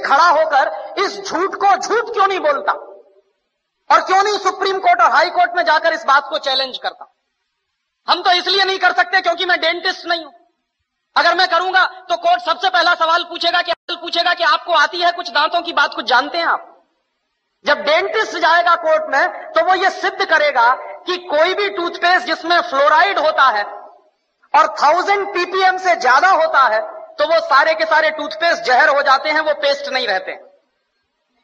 खड़ा होकर इस झूठ को झूठ क्यों नहीं बोलता और क्यों नहीं सुप्रीम कोर्ट और हाई कोर्ट में जाकर इस बात को चैलेंज करता? हम तो इसलिए नहीं कर सकते क्योंकि मैं डेंटिस्ट नहीं हूं। अगर मैं करूंगा तो कोर्ट सबसे पहला सवाल पूछेगा कि आपको आती है कुछ दांतों की बात, कुछ जानते हैं आप? जब डेंटिस्ट जाएगा कोर्ट में तो वो ये सिद्ध करेगा कि कोई भी टूथपेस्ट जिसमें फ्लोराइड होता है और 1000 ppm से ज्यादा होता है तो वो सारे के सारे टूथपेस्ट जहर हो जाते हैं, वो पेस्ट नहीं रहते।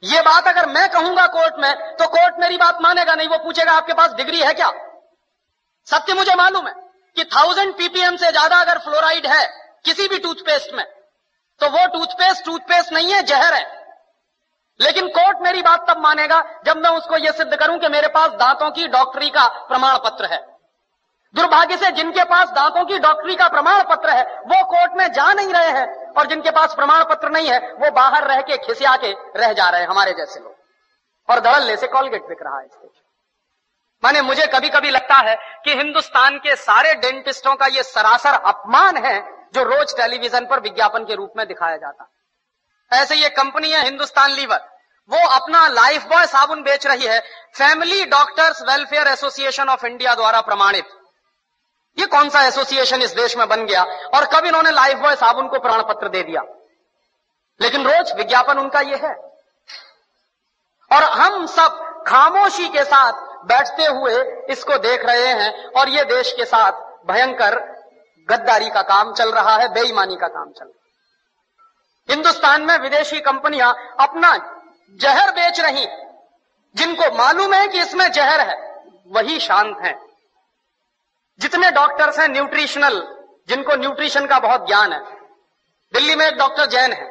ये बात अगर मैं कहूंगा कोर्ट में तो कोर्ट मेरी बात मानेगा नहीं, वो पूछेगा आपके पास डिग्री है क्या? सत्य मुझे मालूम है कि 1000 ppm से ज्यादा अगर फ्लोराइड है किसी भी टूथपेस्ट में तो वो टूथपेस्ट नहीं है, जहर है। लेकिन कोर्ट मेरी बात तब मानेगा जब मैं उसको यह सिद्ध करूं कि मेरे पास दांतों की डॉक्टरी का प्रमाण पत्र है। दुर्भाग्य से जिनके पास दांतों की डॉक्टरी का प्रमाण पत्र है वो कोर्ट में जा नहीं रहे हैं, और जिनके पास प्रमाण पत्र नहीं है वो बाहर रह के खिसिया के रह जा रहे हैं, हमारे जैसे लोग। और धड़ल्ले से कॉलगेट बिक रहा है इस देश। माने मुझे कभी कभी लगता है कि हिंदुस्तान के सारे डेंटिस्टों का यह सरासर अपमान है जो रोज टेलीविजन पर विज्ञापन के रूप में दिखाया जाता है। ऐसे ये कंपनी है हिंदुस्तान लीवर, वो अपना लाइफ बॉय साबुन बेच रही है family doctors welfare association of India द्वारा प्रमाणित। ये कौन सा एसोसिएशन इस देश में बन गया और कब इन्होंने लाइफ बॉय साबुन को प्रमाण पत्र दे दिया? लेकिन रोज विज्ञापन उनका ये है, और हम सब खामोशी के साथ बैठते हुए इसको देख रहे हैं। और ये देश के साथ भयंकर गद्दारी का काम चल रहा है, बेईमानी का काम चल रहा है। हिंदुस्तान में विदेशी कंपनियां अपना जहर बेच रही, जिनको मालूम है कि इसमें जहर है वही शांत हैं। जितने डॉक्टर्स हैं न्यूट्रिशनल, जिनको न्यूट्रिशन का बहुत ज्ञान है, दिल्ली में एक डॉक्टर जैन है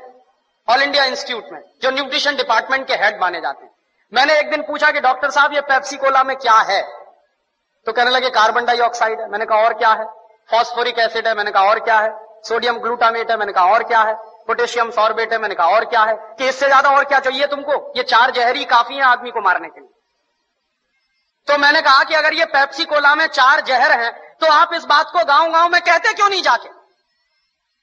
ऑल इंडिया इंस्टीट्यूट में, जो न्यूट्रिशन डिपार्टमेंट के हेड माने जाते हैं। मैंने एक दिन पूछा कि डॉक्टर साहब ये पेप्सी कोला में क्या है? तो कहने लगे कार्बन डाइऑक्साइड है। मैंने कहा और क्या है? फॉस्फोरिक एसिड है। मैंने कहा और क्या है? सोडियम ग्लूटामेट है। मैंने कहा और क्या है? पोटेशियम सॉर्बेट है। मैंने कहा और क्या है? कि इससे ज्यादा और क्या चाहिए तुमको? ये 4 जहरी काफी है आदमी को मारने के लिए। तो मैंने कहा कि अगर ये पेप्सी कोला में 4 जहर हैं तो आप इस बात को गांव गांव में कहते क्यों नहीं जाके?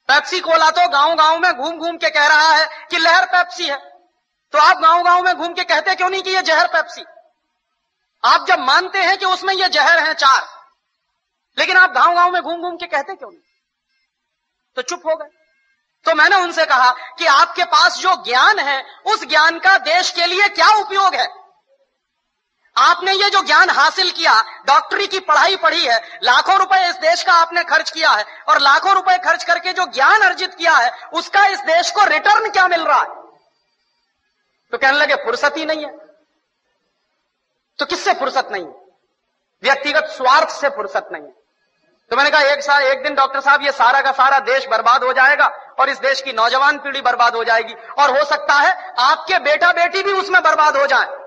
पेप्सी कोला तो गांव गांव में घूम घूम के कह रहा है कि लहर पेप्सी है, तो आप गांव गांव में घूम के कहते क्यों नहीं कि ये जहर पेप्सी? आप जब मानते हैं कि उसमें ये जहर हैं 4, लेकिन आप गांव गांव में घूम घूम के कहते क्यों नहीं? तो चुप हो गए। तो मैंने उनसे कहा कि आपके पास जो ज्ञान है उस ज्ञान का देश के लिए क्या उपयोग है? आपने ये जो ज्ञान हासिल किया, डॉक्टरी की पढ़ाई पढ़ी है, लाखों रुपए इस देश का आपने खर्च किया है, और लाखों रुपए खर्च करके जो ज्ञान अर्जित किया है उसका इस देश को रिटर्न क्या मिल रहा है? तो कहने लगे फुर्सत ही नहीं है। तो किससे फुर्सत नहीं है? व्यक्तिगत स्वार्थ से फुर्सत नहीं है। तो मैंने कहा एक दिन डॉक्टर साहब ये सारा का सारा देश बर्बाद हो जाएगा और इस देश की नौजवान पीढ़ी बर्बाद हो जाएगी, और हो सकता है आपके बेटा बेटी भी उसमें बर्बाद हो जाए,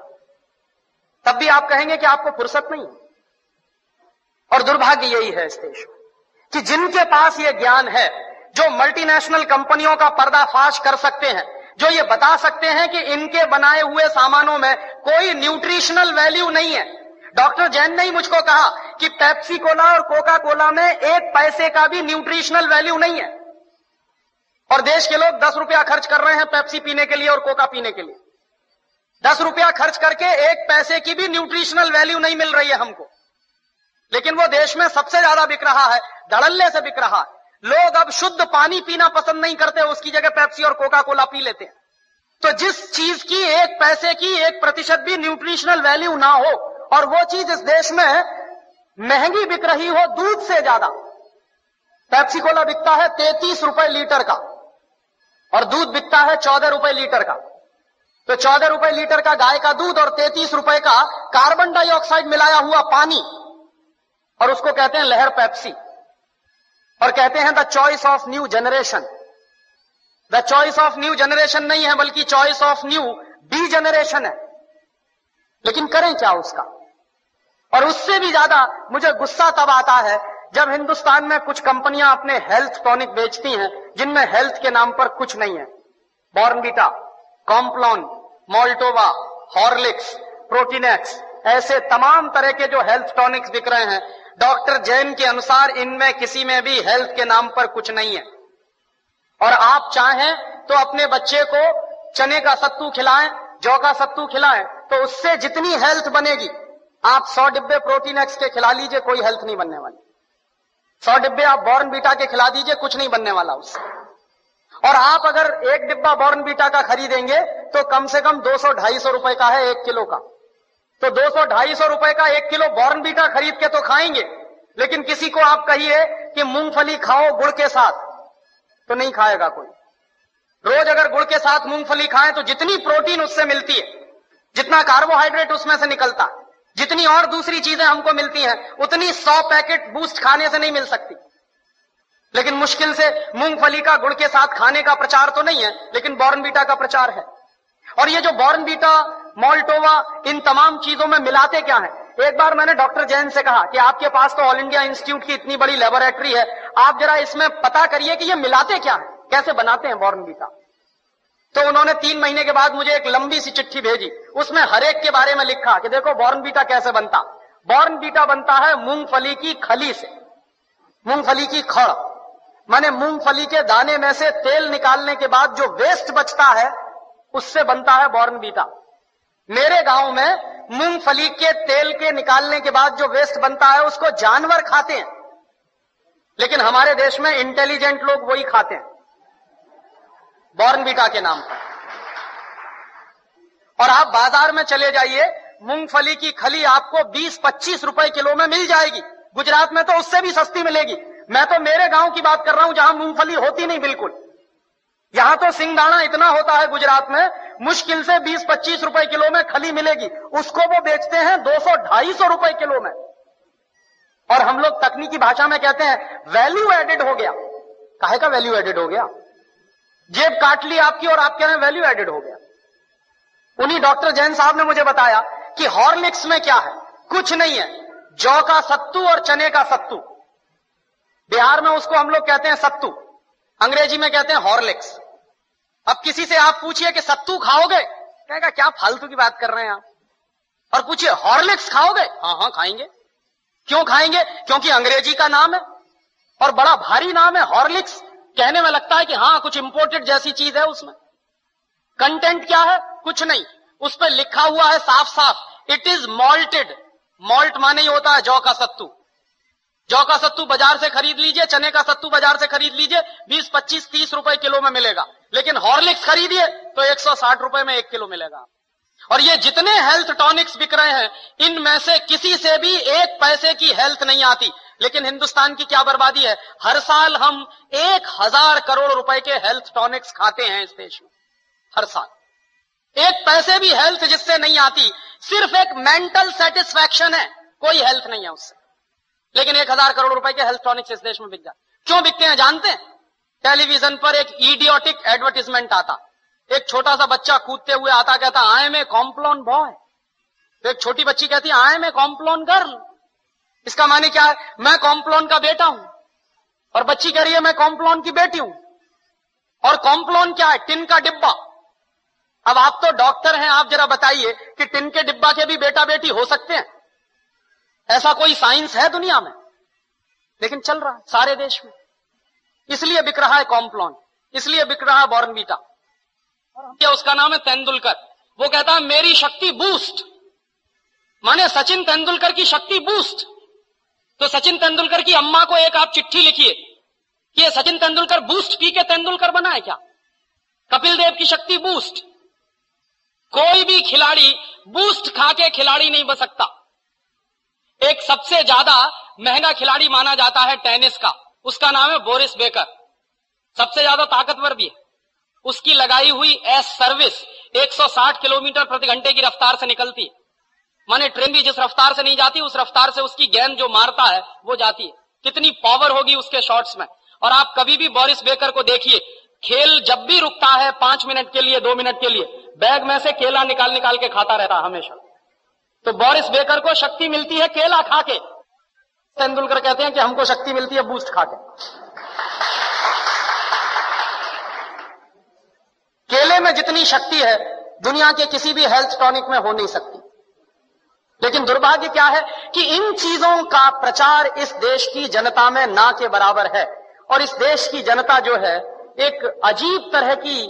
तब भी आप कहेंगे कि आपको फुर्सत नहीं। और दुर्भाग्य यही है इस देश में कि जिनके पास ये ज्ञान है, जो मल्टीनेशनल कंपनियों का पर्दाफाश कर सकते हैं, जो ये बता सकते हैं कि इनके बनाए हुए सामानों में कोई न्यूट्रिशनल वैल्यू नहीं है। डॉक्टर जैन ने ही मुझको कहा कि पेप्सी कोला और कोका कोला में 1 पैसे का भी न्यूट्रिशनल वैल्यू नहीं है, और देश के लोग 10 रुपया खर्च कर रहे हैं पेप्सी पीने के लिए और कोका पीने के लिए। 10 रुपया खर्च करके 1 पैसे की भी न्यूट्रिशनल वैल्यू नहीं मिल रही है हमको, लेकिन वो देश में सबसे ज्यादा बिक रहा है, धड़ल्ले से बिक रहा है। लोग अब शुद्ध पानी पीना पसंद नहीं करते, उसकी जगह पेप्सी और कोका कोला पी लेते हैं। तो जिस चीज की 1 पैसे की 1% भी न्यूट्रिशनल वैल्यू ना हो, और वो चीज इस देश में महंगी बिक रही हो दूध से ज्यादा। पेप्सी कोला बिकता है 33 रुपए लीटर का और दूध बिकता है 14 रुपए लीटर का। तो 14 रुपए लीटर का गाय का दूध और 33 रुपए का कार्बन डाइऑक्साइड मिलाया हुआ पानी, और उसको कहते हैं लहर पेप्सी, और कहते हैं the choice of new generation. The choice of new generation नहीं है, बल्कि choice of new D generation है। लेकिन करें क्या उसका? और उससे भी ज्यादा मुझे गुस्सा तब आता है जब हिंदुस्तान में कुछ कंपनियां अपने हेल्थ टॉनिक बेचती हैं जिनमें हेल्थ के नाम पर कुछ नहीं है। Bournvita, Complan, Maltova, Horlicks, Protinex, ऐसे तमाम तरह के जो हेल्थ टॉनिक्स बिक रहे हैं, डॉक्टर जैन के अनुसार इनमें किसी में भी हेल्थ के नाम पर कुछ नहीं है। और आप चाहें तो अपने बच्चे को चने का सत्तू खिलाएं, जौ का सत्तू खिलाएं, तो उससे जितनी हेल्थ बनेगी, आप 100 डिब्बे प्रोटीन एक्स के खिला लीजिए, कोई हेल्थ नहीं बनने वाली। 100 डिब्बे आप बॉर्नवीटा के खिला दीजिए, कुछ नहीं बनने वाला उससे। और आप अगर एक डिब्बा बॉर्नवीटा का खरीदेंगे तो कम से कम 200-250 रुपए का है 1 किलो का। तो 200-250 रुपए का 1 किलो बॉर्नवीटा खरीद के तो खाएंगे, लेकिन किसी को आप कहिए कि मूंगफली खाओ गुड़ के साथ, तो नहीं खाएगा कोई। रोज अगर गुड़ के साथ मूंगफली खाएं तो जितनी प्रोटीन उससे मिलती है, जितना कार्बोहाइड्रेट उसमें से निकलता है, जितनी और दूसरी चीजें हमको मिलती हैं, उतनी 100 पैकेट बूस्ट खाने से नहीं मिल सकती। लेकिन मुश्किल से मूंगफली का गुड़ के साथ खाने का प्रचार तो नहीं है, लेकिन बॉर्नवीटा का प्रचार है। और ये जो बॉर्नवीटा, मोल्टोवा, इन तमाम चीजों में मिलाते क्या है? एक बार मैंने डॉक्टर जैन से कहा कि आपके पास तो ऑल इंडिया इंस्टीट्यूट की इतनी बड़ी लेबोरेटरी है, आप जरा इसमें पता करिए कि ये मिलाते क्या है, कैसे बनाते हैं बॉर्नवीटा। तो उन्होंने 3 महीने के बाद मुझे एक लंबी सी चिट्ठी भेजी, उसमें हर एक के बारे में लिखा कि देखो बॉर्नवीटा कैसे बनता। बॉर्नवीटा बनता है मूंगफली की खली से, मूंगफली की खड़, माने मूंगफली के दाने में से तेल निकालने के बाद जो वेस्ट बचता है उससे बनता है बॉर्नवीटा। मेरे गांव में मूंगफली के तेल के निकालने के बाद जो वेस्ट बनता है उसको जानवर खाते हैं, लेकिन हमारे देश में इंटेलिजेंट लोग वही खाते हैं बॉर्नवीटा के नाम पर। और आप बाजार में चले जाइए, मूंगफली की खली आपको 20-25 रुपए किलो में मिल जाएगी। गुजरात में तो उससे भी सस्ती मिलेगी। मैं तो मेरे गांव की बात कर रहा हूं जहां मूंगफली होती नहीं बिल्कुल। यहां तो सिंगदाना इतना होता है गुजरात में, मुश्किल से 20-25 रुपए किलो में खली मिलेगी, उसको वो बेचते हैं 200-250 रुपए किलो में। और हम लोग तकनीकी भाषा में कहते हैं वैल्यू एडेड हो गया। काहे का वैल्यू एडेड हो गया? जेब काट ली आपकी और आप कह रहे हैं वैल्यू एडेड हो गया। उन्हीं डॉक्टर जैन साहब ने मुझे बताया कि हॉर्लिक्स में क्या है, कुछ नहीं है, जौ का सत्तू और चने का सत्तू। बिहार में उसको हम लोग कहते हैं सत्तू, अंग्रेजी में कहते हैं हॉर्लिक्स। अब किसी से आप पूछिए कि सत्तू खाओगे, कहेगा क्या फालतू की बात कर रहे हैं आप। और पूछिए हॉर्लिक्स खाओगे, हाँ हाँ खाएंगे। क्यों खाएंगे? क्योंकि अंग्रेजी का नाम है और बड़ा भारी नाम है हॉर्लिक्स। कहने में लगता है कि हाँ कुछ इंपोर्टेड जैसी चीज है उसमें। कंटेंट क्या है? कुछ नहीं, उस पर लिखा हुआ है साफ साफ, इट इज मॉल्टेड। मॉल्ट माने ही होता है जौ का सत्तू। जौ का सत्तू बाजार से खरीद लीजिए, चने का सत्तू बाजार से खरीद लीजिए, 20-25-30 रुपए किलो में मिलेगा। लेकिन हॉर्लिक्स खरीदिए तो 160 रुपए में 1 किलो मिलेगा। और ये जितने हेल्थ टॉनिक्स बिक रहे हैं, इनमें से किसी से भी 1 पैसे की हेल्थ नहीं आती। लेकिन हिंदुस्तान की क्या बर्बादी है, हर साल हम 1000 करोड़ रुपए के हेल्थ टॉनिक्स खाते हैं इस देश में, हर साल। 1 पैसे भी हेल्थ जिससे नहीं आती, सिर्फ एक मेंटल सेटिस्फैक्शन है, कोई हेल्थ नहीं है उससे। लेकिन 1000 करोड़ रुपए के हेल्थ टॉनिक्स इस देश में बिक जाते। क्यों बिकते हैं जानते हैं? टेलीविजन पर एक इडियोटिक एडवर्टीजमेंट आता, एक छोटा सा बच्चा कूदते हुए आता, कहता I am a Complan boy. तो एक छोटी बच्ची कहती I am a Complan girl. इसका माने क्या है? मैं कॉम्प्लोन का बेटा हूं। और बच्ची कह रही है मैं कॉम्प्लोन की बेटी हूं। और कॉम्प्लोन क्या है? टिन का डिब्बा। अब आप तो डॉक्टर हैं, आप जरा बताइए कि टिन के डिब्बा के भी बेटा बेटी हो सकते हैं? ऐसा कोई साइंस है दुनिया में? लेकिन चल रहा है सारे देश में। इसलिए बिक रहा है कॉम्प्लोन, इसलिए बिक रहा है बॉर्नवीटा। और उसका नाम है तेंदुलकर। वो कहता है मेरी शक्ति बूस्ट, माने सचिन तेंदुलकर की शक्ति बूस्ट। तो सचिन तेंदुलकर की अम्मा को एक आप चिट्ठी लिखिए कि ये सचिन तेंदुलकर बूस्ट पी के तेंदुलकर बना है क्या? कपिल देव की शक्ति बूस्ट। कोई भी खिलाड़ी बूस्ट खा के खिलाड़ी नहीं बन सकता। एक सबसे ज्यादा महंगा खिलाड़ी माना जाता है टेनिस का, उसका नाम है बोरिस बेकर। सबसे ज्यादा ताकतवर भी है। उसकी लगाई हुई एस सर्विस 160 किलोमीटर प्रति घंटे की रफ्तार से निकलती है। माने ट्रेन भी जिस रफ्तार से नहीं जाती, उस रफ्तार से उसकी गेंद जो मारता है वो जाती है। कितनी पावर होगी उसके शॉट्स में। और आप कभी भी बोरिस बेकर को देखिए, खेल जब भी रुकता है 5 मिनट के लिए, 2 मिनट के लिए, बैग में से केला निकाल निकाल के खाता रहता है हमेशा। तो बोरिस बेकर को शक्ति मिलती है केला खा के। तेंदुलकर कहते हैं कि हमको शक्ति मिलती है बूस्ट खा के। केले में जितनी शक्ति है दुनिया के किसी भी हेल्थ टॉनिक में हो नहीं सकती। लेकिन दुर्भाग्य क्या है कि इन चीजों का प्रचार इस देश की जनता में ना के बराबर है। और इस देश की जनता जो है एक अजीब तरह की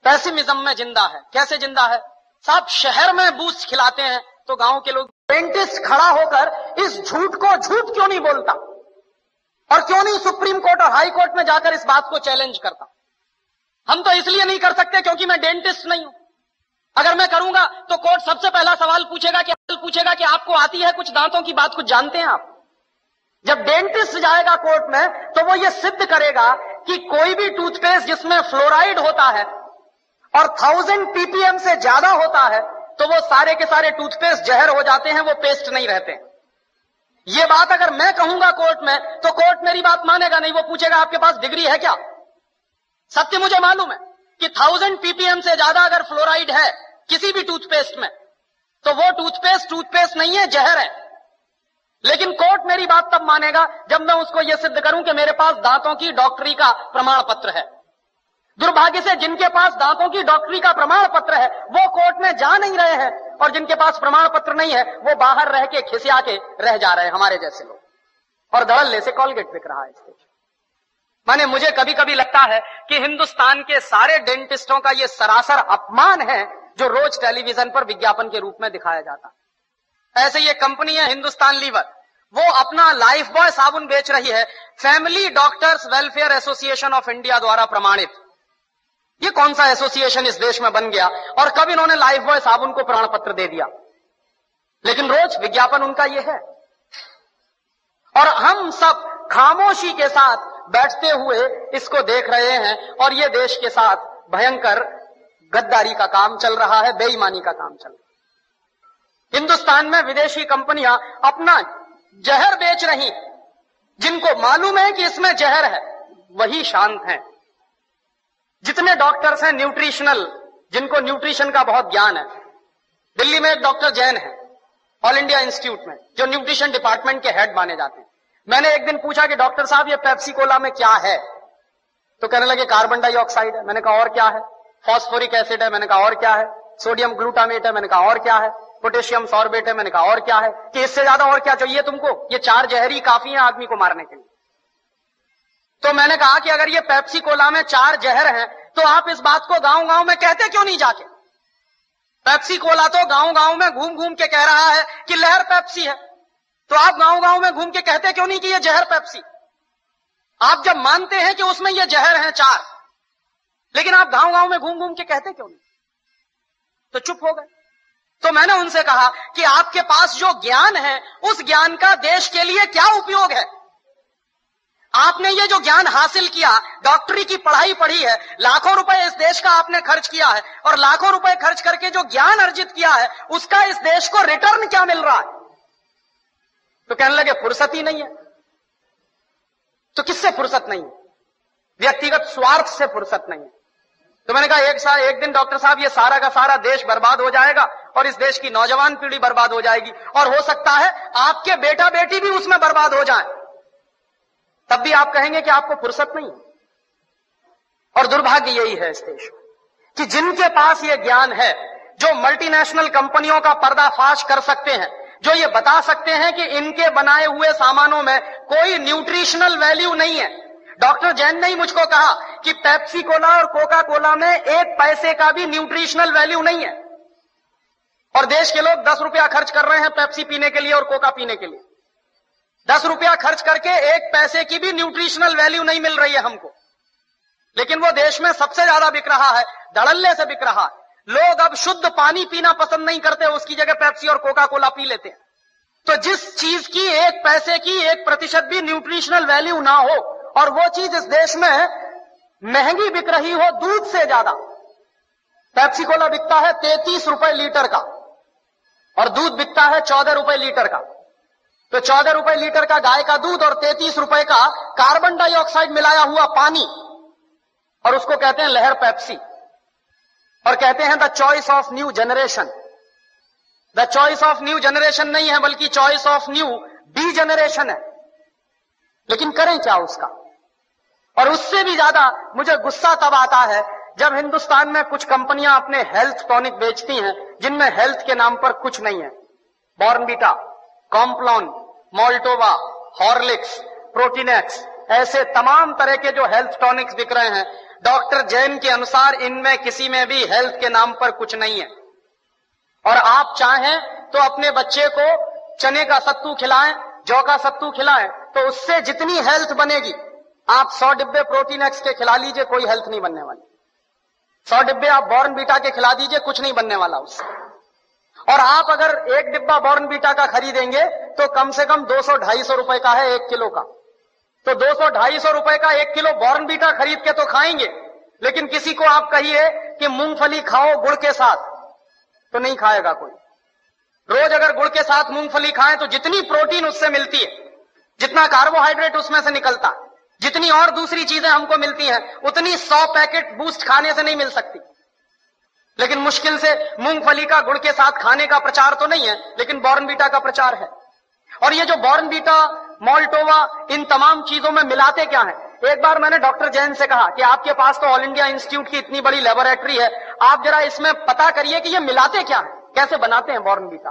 पेसिमिज्म में जिंदा है। कैसे जिंदा है साहब? शहर में बूस्ट खिलाते हैं तो गांव के लोग। डेंटिस्ट खड़ा होकर इस झूठ को झूठ क्यों नहीं बोलता और क्यों नहीं सुप्रीम कोर्ट और हाई कोर्ट में जाकर इस बात को चैलेंज करता? हम तो इसलिए नहीं कर सकते क्योंकि मैं डेंटिस्ट नहीं हूं। अगर मैं करूंगा तो कोर्ट सबसे पहला सवाल पूछेगा कि आपको आती है कुछ दांतों की बात, कुछ जानते हैं आप? जब डेंटिस्ट जाएगा कोर्ट में तो वो ये सिद्ध करेगा कि कोई भी टूथपेस्ट जिसमें फ्लोराइड होता है और 1000 ppm से ज्यादा होता है तो वो सारे के सारे टूथपेस्ट जहर हो जाते हैं, वो पेस्ट नहीं रहते। ये बात अगर मैं कहूंगा कोर्ट में तो कोर्ट मेरी बात मानेगा नहीं, वो पूछेगा आपके पास डिग्री है क्या? सत्य मुझे मालूम है कि 1000 ppm से ज्यादा अगर फ्लोराइड है किसी भी टूथपेस्ट में तो वो टूथपेस्ट नहीं है, जहर है। लेकिन कोर्ट मेरी बात तब मानेगा जब मैं उसको यह सिद्ध करूं कि मेरे पास दांतों की डॉक्टरी का प्रमाण पत्र है। दुर्भाग्य से जिनके पास दांतों की डॉक्टरी का प्रमाण पत्र है वो कोर्ट में जा नहीं रहे हैं, और जिनके पास प्रमाण पत्र नहीं है वो बाहर रह के खिसिया के रह जा रहे हैं, हमारे जैसे लोग। और धड़ल्ले से कॉलगेट बिक रहा है इस देश। माने मुझे कभी कभी लगता है कि हिंदुस्तान के सारे डेंटिस्टों का यह सरासर अपमान है जो रोज टेलीविजन पर विज्ञापन के रूप में दिखाया जाता है। ऐसे ये कंपनी है हिंदुस्तान लीवर, वो अपना लाइफ बॉय साबुन बेच रही है, family doctors welfare association of India द्वारा प्रमाणित। ये कौन सा एसोसिएशन इस देश में बन गया और कब इन्होंने लाइफ बॉय साबुन को प्रमाण पत्र दे दिया? लेकिन रोज विज्ञापन उनका ये है, और हम सब खामोशी के साथ बैठते हुए इसको देख रहे हैं। और ये देश के साथ भयंकर गद्दारी का काम चल रहा है, बेईमानी का काम चल रहा है। हिंदुस्तान में विदेशी कंपनियां अपना जहर बेच रही, जिनको मालूम है कि इसमें जहर है वही शांत हैं। जितने डॉक्टर्स हैं न्यूट्रिशनल, जिनको न्यूट्रिशन का बहुत ज्ञान है, दिल्ली में एक डॉक्टर जैन है ऑल इंडिया इंस्टीट्यूट में, जो न्यूट्रिशन डिपार्टमेंट के हेड माने जाते हैं। मैंने एक दिन पूछा कि डॉक्टर साहब ये पेप्सी कोला में क्या है? तो कहने लगे कार्बन डाइऑक्साइड है। मैंने कहा और क्या है? फॉस्फोरिक एसिड है। मैंने कहा और क्या है? सोडियम ग्लूटामेट है। मैंने कहा और क्या है? पोटेशियम सॉर्बेट है। मैंने कहा और क्या है? कि इससे ज्यादा और क्या चाहिए तुमको? ये 4 जहर ही काफी है आदमी को मारने के लिए। तो मैंने कहा कि अगर ये पेप्सी कोला में 4 जहर हैं तो आप इस बात को गांव गांव में कहते क्यों नहीं जाके? पेप्सी कोला तो गांव गांव में घूम घूम के कह रहा है कि लहर पेप्सी है, तो आप गांव गांव में घूम के कहते क्यों नहीं कि ये जहर पेप्सी? आप जब मानते हैं कि उसमें ये जहर हैं 4, लेकिन आप गांव गांव में घूम घूम के कहते क्यों नहीं? तो चुप हो गए। तो मैंने उनसे कहा कि आपके पास जो ज्ञान है उस ज्ञान का देश के लिए क्या उपयोग है? आपने ये जो ज्ञान हासिल किया, डॉक्टरी की पढ़ाई पढ़ी है, लाखों रुपए इस देश का आपने खर्च किया है, और लाखों रुपए खर्च करके जो ज्ञान अर्जित किया है उसका इस देश को रिटर्न क्या मिल रहा है? तो कहने लगे फुर्सत ही नहीं है। तो किससे फुर्सत नहीं है? व्यक्तिगत स्वार्थ से फुर्सत नहीं है। तो मैंने कहा एक दिन डॉक्टर साहब ये सारा का सारा देश बर्बाद हो जाएगा और इस देश की नौजवान पीढ़ी बर्बाद हो जाएगी, और हो सकता है आपके बेटा बेटी भी उसमें बर्बाद हो जाए, तब भी आप कहेंगे कि आपको फुर्सत नहीं। और दुर्भाग्य यही है इस देश में कि जिनके पास ये ज्ञान है, जो मल्टीनेशनल कंपनियों का पर्दाफाश कर सकते हैं, जो ये बता सकते हैं कि इनके बनाए हुए सामानों में कोई न्यूट्रिशनल वैल्यू नहीं है। डॉक्टर जैन ने ही मुझको कहा कि पेप्सी कोला और कोका कोला में 1 पैसे का भी न्यूट्रिशनल वैल्यू नहीं है, और देश के लोग 10 रुपया खर्च कर रहे हैं पेप्सी पीने के लिए और कोका पीने के लिए। 10 रुपया खर्च करके 1 पैसे की भी न्यूट्रिशनल वैल्यू नहीं मिल रही है हमको, लेकिन वो देश में सबसे ज्यादा बिक रहा है, धड़ल्ले से बिक रहा है। लोग अब शुद्ध पानी पीना पसंद नहीं करते, उसकी जगह पेप्सी और कोका कोला पी लेते हैं। तो जिस चीज की 1 पैसे की 1% भी न्यूट्रिशनल वैल्यू ना हो, और वो चीज इस देश में महंगी बिक रही हो दूध से ज्यादा। पेप्सी कोला बिकता है 33 रुपए लीटर का और दूध बिकता है 14 रुपए लीटर का। तो 14 रुपए लीटर का गाय का दूध और 33 रुपए का कार्बन डाइऑक्साइड मिलाया हुआ पानी, और उसको कहते हैं लहर पेप्सी, और कहते हैं the choice of new generation. The choice of new generation नहीं है, बल्कि choice of new D generation है। लेकिन करें क्या उसका? और उससे भी ज्यादा मुझे गुस्सा तब आता है जब हिंदुस्तान में कुछ कंपनियां अपने हेल्थ टॉनिक बेचती हैं जिनमें हेल्थ के नाम पर कुछ नहीं है। Bournvita, Complan, Maltova, Horlicks, Protinex, ऐसे तमाम तरह के जो हेल्थ टॉनिक्स बिक रहे हैं, डॉक्टर जैन के अनुसार इनमें किसी में भी हेल्थ के नाम पर कुछ नहीं है। और आप चाहें तो अपने बच्चे को चने का सत्तू खिलाएं, जौ का सत्तू खिलाएं, तो उससे जितनी हेल्थ बनेगी, आप 100 डिब्बे प्रोटीन एक्स के खिला लीजिए, कोई हेल्थ नहीं बनने वाली। 100 डिब्बे आप बॉर्नवीटा के खिला दीजिए, कुछ नहीं बनने वाला उससे। और आप अगर एक डिब्बा बॉर्नवीटा का खरीदेंगे तो कम से कम 200-250 रुपए का है 1 किलो का। तो 200-250 रुपए का 1 किलो बॉर्नवीटा खरीद के तो खाएंगे, लेकिन किसी को आप कहिए कि मूंगफली खाओ गुड़ के साथ, तो नहीं खाएगा कोई। रोज अगर गुड़ के साथ मूंगफली खाएं तो जितनी प्रोटीन उससे मिलती है, जितना कार्बोहाइड्रेट उसमें से निकलता, जितनी और दूसरी चीजें हमको मिलती हैं, उतनी 100 पैकेट बूस्ट खाने से नहीं मिल सकती। लेकिन मुश्किल से मूंगफली का गुड़ के साथ खाने का प्रचार तो नहीं है, लेकिन बॉर्नवीटा का प्रचार है। और ये जो बॉर्नवीटा, मोल्टोवा, इन तमाम चीजों में मिलाते क्या है? एक बार मैंने डॉक्टर जैन से कहा कि आपके पास तो ऑल इंडिया इंस्टीट्यूट की इतनी बड़ी लेबोरेटरी है, आप जरा इसमें पता करिए कि ये मिलाते क्या है, कैसे बनाते हैं बॉर्नवीटा।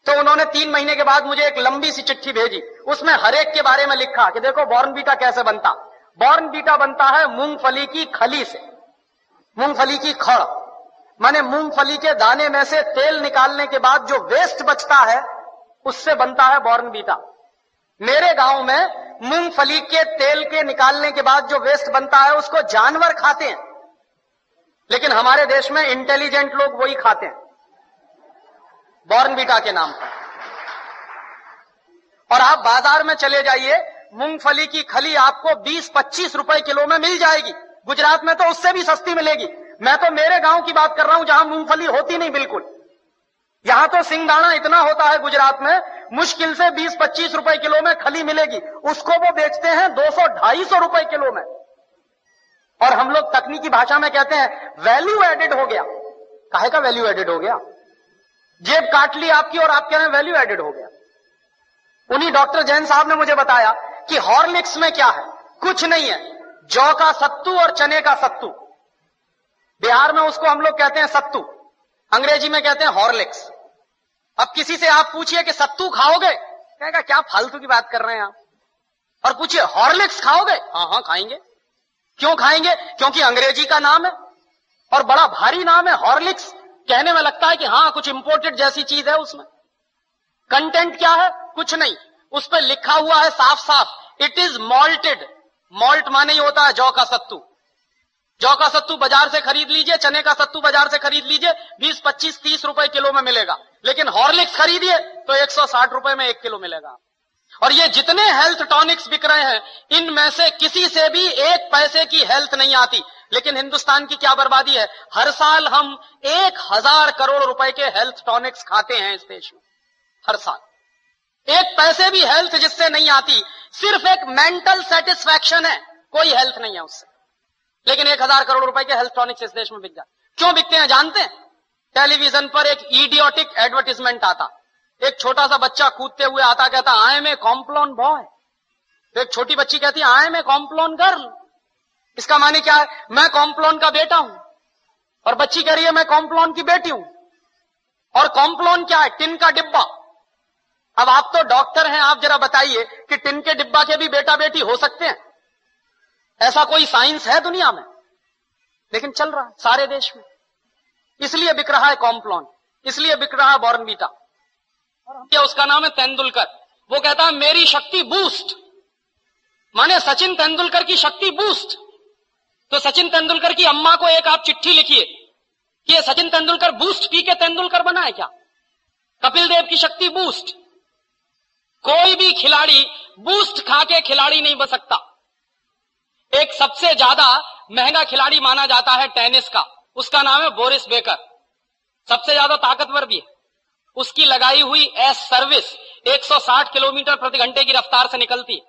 तो उन्होंने 3 महीने के बाद मुझे एक लंबी सी चिट्ठी भेजी, उसमें हर एक के बारे में लिखा कि देखो बॉर्नवीटा कैसे बनता। बॉर्नवीटा बनता है मूंगफली की खली से, मूंगफली की खड़, माने मूंगफली के दाने में से तेल निकालने के बाद जो वेस्ट बचता है उससे बनता है बॉर्नवीटा। मेरे गांव में मूंगफली के तेल के निकालने के बाद जो वेस्ट बनता है उसको जानवर खाते हैं, लेकिन हमारे देश में इंटेलिजेंट लोग वही खाते हैं बॉर्नवीटा के नाम पर। और आप बाजार में चले जाइए, मूंगफली की खली आपको 20-25 रुपए किलो में मिल जाएगी। गुजरात में तो उससे भी सस्ती मिलेगी। मैं तो मेरे गांव की बात कर रहा हूं जहां मूंगफली होती नहीं बिल्कुल। यहां तो सिंगदाना इतना होता है गुजरात में, मुश्किल से 20-25 रुपए किलो में खली मिलेगी, उसको वो बेचते हैं 200-250 रुपए किलो में। और हम लोग तकनीकी भाषा में कहते हैं वैल्यू एडेड हो गया। काहे का वैल्यू एडेड हो गया? जेब काट ली आपकी और आप कह रहे हैं वैल्यू एडेड हो गया। उन्हीं डॉक्टर जैन साहब ने मुझे बताया कि हॉर्लिक्स में क्या है, कुछ नहीं है, जौ का सत्तू और चने का सत्तू। बिहार में उसको हम लोग कहते हैं सत्तू, अंग्रेजी में कहते हैं हॉर्लिक्स। अब किसी से आप पूछिए कि सत्तू खाओगे, कहेगा क्या फालतू की बात कर रहे हैं आप। और पूछिए हॉर्लिक्स खाओगे, हाँ हाँ खाएंगे। क्यों खाएंगे? क्योंकि अंग्रेजी का नाम है और बड़ा भारी नाम है हॉर्लिक्स। कहने में लगता है कि हाँ कुछ इंपोर्टेड जैसी चीज है। उसमें कंटेंट क्या है? कुछ नहीं। उस पर लिखा हुआ है साफ साफ, इट इज मॉल्टेड। मॉल्ट माने ही होता है जौ का सत्तू। जौ का सत्तू बाजार से खरीद लीजिए, चने का सत्तू बाजार से खरीद लीजिए, 20-25-30 रुपए किलो में मिलेगा। लेकिन हॉर्लिक्स खरीदिए तो 160 रुपए में 1 किलो मिलेगा। और ये जितने हेल्थ टॉनिक्स बिक रहे हैं, इनमें से किसी से भी 1 पैसे की हेल्थ नहीं आती। लेकिन हिंदुस्तान की क्या बर्बादी है, हर साल हम 1000 करोड़ रुपए के हेल्थ टॉनिक्स खाते हैं इस देश में। हर साल 1 पैसे भी हेल्थ जिससे नहीं आती, सिर्फ एक मेंटल सेटिस्फैक्शन है, कोई हेल्थ नहीं है उससे। लेकिन 1000 करोड़ रुपए के हेल्थ टॉनिक्स इस देश में बिक जाते। क्यों बिकते हैं जानते हैं? टेलीविजन पर एक इडियोटिक एडवर्टीजमेंट आता, एक छोटा सा बच्चा कूदते हुए आता, कहता I am a Complan boy. तो एक छोटी बच्ची कहती है I am a Complan girl. इसका माने क्या है? मैं कॉम्प्लॉन का बेटा हूं। और बच्ची कह रही है मैं कॉम्प्लॉन की बेटी हूं। और कॉम्प्लॉन क्या है? टिन का डिब्बा। अब आप तो डॉक्टर हैं, आप जरा बताइए कि टिन के डिब्बा के भी बेटा बेटी हो सकते हैं? ऐसा कोई साइंस है दुनिया में? लेकिन चल रहा है सारे देश में। इसलिए बिक रहा है कॉम्प्लॉन, इसलिए बिक रहा है बॉर्नवीटा। और उसका नाम है तेंदुलकर। वो कहता है मेरी शक्ति बूस्ट, माने सचिन तेंदुलकर की शक्ति बूस्ट। तो सचिन तेंदुलकर की अम्मा को एक आप चिट्ठी लिखिए कि ये सचिन तेंदुलकर बूस्ट पी के तेंदुलकर बना है क्या? कपिल देव की शक्ति बूस्ट। कोई भी खिलाड़ी बूस्ट खा के खिलाड़ी नहीं बन सकता। एक सबसे ज्यादा महंगा खिलाड़ी माना जाता है टेनिस का, उसका नाम है बोरिस बेकर। सबसे ज्यादा ताकतवर भी है। उसकी लगाई हुई एस सर्विस 160 किलोमीटर प्रति घंटे की रफ्तार से निकलती है।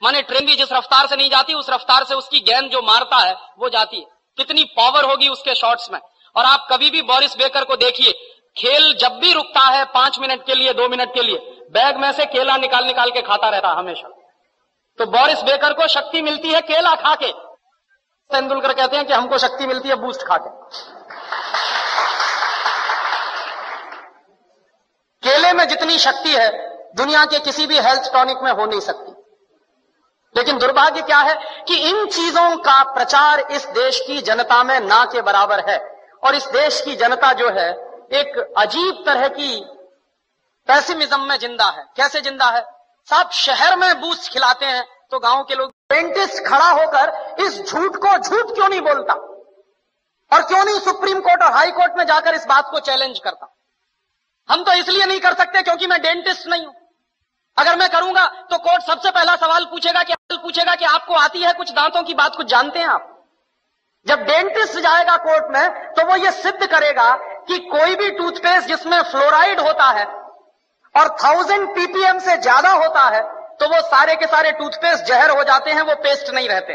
माने ट्रेन भी जिस रफ्तार से नहीं जाती, उस रफ्तार से उसकी गेंद जो मारता है वो जाती है। कितनी पावर होगी उसके शॉट्स में। और आप कभी भी बोरिस बेकर को देखिए, खेल जब भी रुकता है 5 मिनट के लिए, 2 मिनट के लिए, बैग में से केला निकाल निकाल के खाता रहता है हमेशा। तो बोरिस बेकर को शक्ति मिलती है केला खा के। तेंदुलकर कहते हैं कि हमको शक्ति मिलती है बूस्ट खा के। केले में जितनी शक्ति है दुनिया के किसी भी हेल्थ टॉनिक में हो नहीं सकती। लेकिन दुर्भाग्य क्या है कि इन चीजों का प्रचार इस देश की जनता में ना के बराबर है। और इस देश की जनता जो है एक अजीब तरह की पैसिमिज्म में जिंदा है। कैसे जिंदा है साहब? शहर में बूस्ट खिलाते हैं तो गांव के लोग, डेंटिस्ट खड़ा होकर इस झूठ को झूठ क्यों नहीं बोलता? और क्यों नहीं सुप्रीम कोर्ट और हाई कोर्ट में जाकर इस बात को चैलेंज करता? हम तो इसलिए नहीं कर सकते क्योंकि मैं डेंटिस्ट नहीं हूं। अगर मैं करूंगा तो कोर्ट सबसे पहला सवाल पूछेगा कि आपको आती है कुछ दांतों की बात, कुछ जानते हैं आप? जब डेंटिस्ट जाएगा कोर्ट में तो वो ये सिद्ध करेगा कि कोई भी टूथपेस्ट जिसमें फ्लोराइड होता है और 1000 ppm से ज्यादा होता है तो वो सारे के सारे टूथपेस्ट जहर हो जाते हैं, वो पेस्ट नहीं रहते।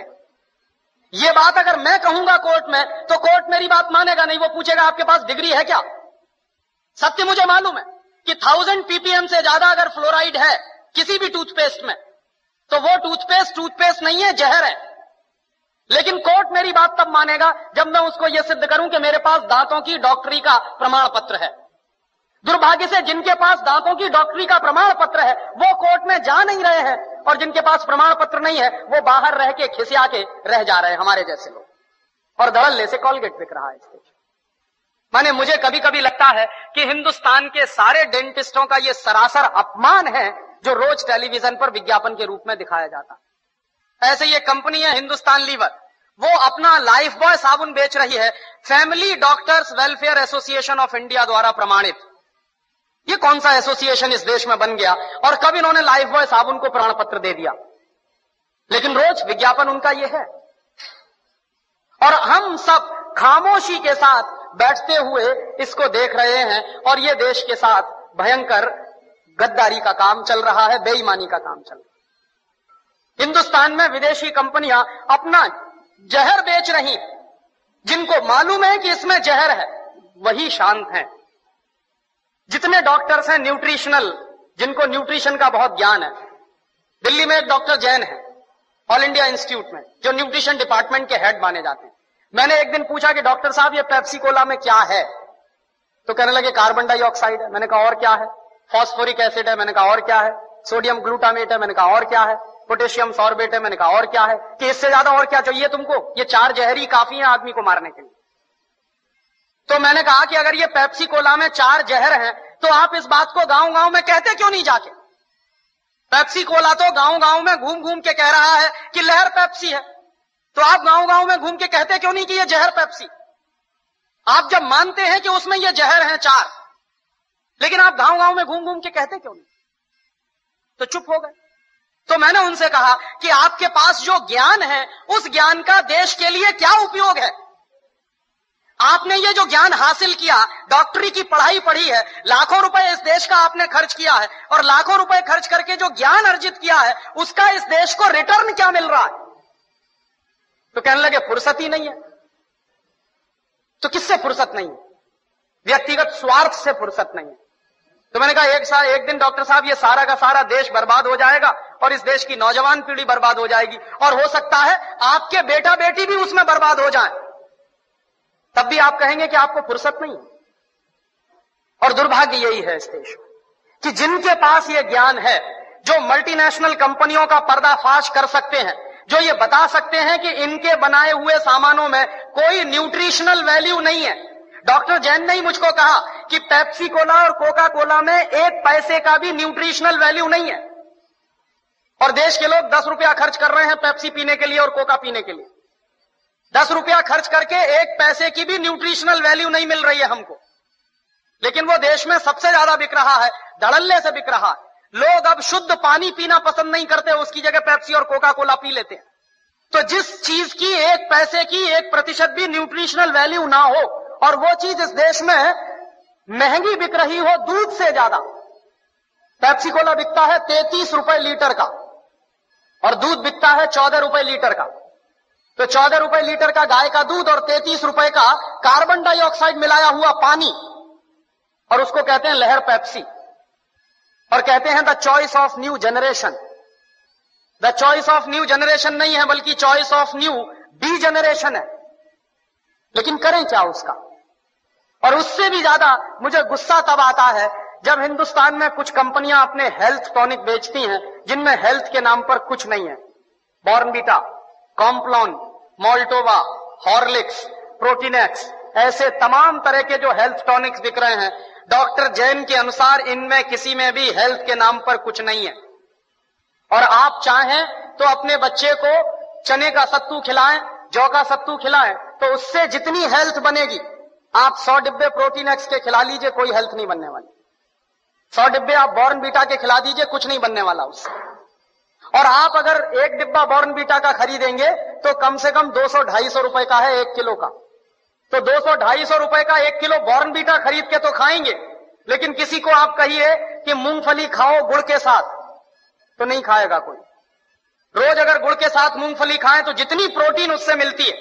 ये बात अगर मैं कहूंगा कोर्ट में तो कोर्ट मेरी बात मानेगा नहीं, वो पूछेगा आपके पास डिग्री है क्या? सत्य मुझे मालूम है कि 1000 ppm से ज्यादा अगर फ्लोराइड है किसी भी टूथपेस्ट में तो वो टूथपेस्ट नहीं है, जहर है। लेकिन कोर्ट मेरी बात तब मानेगा जब मैं उसको यह सिद्ध करूं कि मेरे पास दांतों की डॉक्टरी का प्रमाण पत्र है। दुर्भाग्य से जिनके पास दांतों की डॉक्टरी का प्रमाण पत्र है वो कोर्ट में जा नहीं रहे हैं, और जिनके पास प्रमाण पत्र नहीं है वो बाहर रह के खिसिया के रह जा रहे हैं, हमारे जैसे लोग। और धड़ल्ले से कॉलगेट बिक रहा है इस देश। माने मुझे कभी कभी लगता है कि हिंदुस्तान के सारे डेंटिस्टों का यह सरासर अपमान है जो रोज टेलीविजन पर विज्ञापन के रूप में दिखाया जाता। ऐसे ये कंपनी है हिंदुस्तान लीवर, वो अपना लाइफ बॉय साबुन बेच रही है family doctors welfare association of India द्वारा प्रमाणित। ये कौन सा एसोसिएशन इस देश में बन गया और कब इन्होंने लाइफ बॉय साबुन को प्रमाण पत्र दे दिया? लेकिन रोज विज्ञापन उनका ये है, और हम सब खामोशी के साथ बैठते हुए इसको देख रहे हैं। और ये देश के साथ भयंकर गद्दारी का काम चल रहा है, बेईमानी का काम चल रहा है। हिंदुस्तान में विदेशी कंपनियां अपना जहर बेच रही, जिनको मालूम है कि इसमें जहर है वही शांत हैं। जितने डॉक्टर्स हैं न्यूट्रिशनल, जिनको न्यूट्रिशन का बहुत ज्ञान है, दिल्ली में एक डॉक्टर जैन है ऑल इंडिया इंस्टीट्यूट में, जो न्यूट्रिशन डिपार्टमेंट के हेड माने जाते हैं। मैंने एक दिन पूछा कि डॉक्टर साहब ये पेप्सी कोला में क्या है? तो कहने लगे कार्बन डाइऑक्साइड है। मैंने कहा और क्या है? फॉस्फोरिक एसिड है। मैंने कहा और क्या है? सोडियम ग्लूटामेट है। मैंने कहा और क्या है? पोटेशियम सॉर्बेट है। मैंने कहा और क्या है? कि इससे ज्यादा और क्या चाहिए तुमको? ये 4 जहरी काफी है आदमी को मारने के लिए। तो मैंने कहा कि अगर ये पेप्सी कोला में 4 जहर हैं तो आप इस बात को गांव गांव में कहते क्यों नहीं जाके? पेप्सी कोला तो गांव गांव में घूम घूम के कह रहा है कि लहर पेप्सी है, तो आप गांव गांव में घूम के कहते क्यों नहीं कि ये जहर पेप्सी? आप जब मानते हैं कि उसमें ये जहर हैं 4, लेकिन आप गांव गांव में घूम घूम के कहते क्यों नहीं? तो चुप हो गए। तो मैंने उनसे कहा कि आपके पास जो ज्ञान है उस ज्ञान का देश के लिए क्या उपयोग है? आपने ये जो ज्ञान हासिल किया, डॉक्टरी की पढ़ाई पढ़ी है, लाखों रुपए इस देश का आपने खर्च किया है, और लाखों रुपए खर्च करके जो ज्ञान अर्जित किया है उसका इस देश को रिटर्न क्या मिल रहा है? तो कहने लगे फुर्सत ही नहीं है। तो किससे फुर्सत नहीं है? व्यक्तिगत स्वार्थ से फुर्सत नहीं है। तो मैंने कहा एक दिन डॉक्टर साहब ये सारा का सारा देश बर्बाद हो जाएगा और इस देश की नौजवान पीढ़ी बर्बाद हो जाएगी, और हो सकता है आपके बेटा बेटी भी उसमें बर्बाद हो जाए, तब भी आप कहेंगे कि आपको फुर्सत नहीं। और दुर्भाग्य यही है इस देश में कि जिनके पास ये ज्ञान है, जो मल्टीनेशनल कंपनियों का पर्दाफाश कर सकते हैं, जो ये बता सकते हैं कि इनके बनाए हुए सामानों में कोई न्यूट्रिशनल वैल्यू नहीं है। डॉक्टर जैन ने ही मुझको कहा कि पेप्सी कोला और कोका कोला में 1 पैसे का भी न्यूट्रिशनल वैल्यू नहीं है, और देश के लोग 10 रुपया खर्च कर रहे हैं पेप्सी पीने के लिए और कोका पीने के लिए। 10 रुपया खर्च करके 1 पैसे की भी न्यूट्रिशनल वैल्यू नहीं मिल रही है हमको, लेकिन वो देश में सबसे ज्यादा बिक रहा है, धड़ल्ले से बिक रहा है। लोग अब शुद्ध पानी पीना पसंद नहीं करते, उसकी जगह पेप्सी और कोका कोला पी लेते हैं। तो जिस चीज की 1 पैसे की 1% भी न्यूट्रिशनल वैल्यू ना हो, और वो चीज इस देश में महंगी बिक रही हो दूध से ज्यादा। पेप्सी कोला बिकता है 33 रुपए लीटर का और दूध बिकता है 14 रुपए लीटर का। तो 14 रुपए लीटर का गाय का दूध और 33 रुपए का कार्बन डाइऑक्साइड मिलाया हुआ पानी, और उसको कहते हैं लहर पेप्सी, और कहते हैं the choice of new generation. The choice of new generation नहीं है, बल्कि choice of new D generation है। लेकिन करें क्या उसका? और उससे भी ज्यादा मुझे गुस्सा तब आता है जब हिंदुस्तान में कुछ कंपनियां अपने हेल्थ टॉनिक बेचती हैं जिनमें हेल्थ के नाम पर कुछ नहीं है। Bournvita, Complan, Maltova, Horlicks, Protinex, ऐसे तमाम तरह के जो हेल्थ टॉनिक्स बिक रहे हैं, डॉक्टर जैन के अनुसार इनमें किसी में भी हेल्थ के नाम पर कुछ नहीं है। और आप चाहें तो अपने बच्चे को चने का सत्तू खिलाएं, जौ का सत्तू खिलाएं, तो उससे जितनी हेल्थ बनेगी, आप 100 डिब्बे प्रोटीनेक्स के खिला लीजिए, कोई हेल्थ नहीं बनने वाली। 100 डिब्बे आप बॉर्नवीटा के खिला दीजिए, कुछ नहीं बनने वाला उससे। और आप अगर एक डिब्बा बॉर्नवीटा का खरीदेंगे तो कम से कम 200-250 रुपए का है 1 किलो का। तो 200-250 रुपए का 1 किलो बॉर्नवीटा खरीद के तो खाएंगे, लेकिन किसी को आप कहिए कि मूंगफली खाओ गुड़ के साथ, तो नहीं खाएगा कोई। रोज अगर गुड़ के साथ मूंगफली खाएं तो जितनी प्रोटीन उससे मिलती है,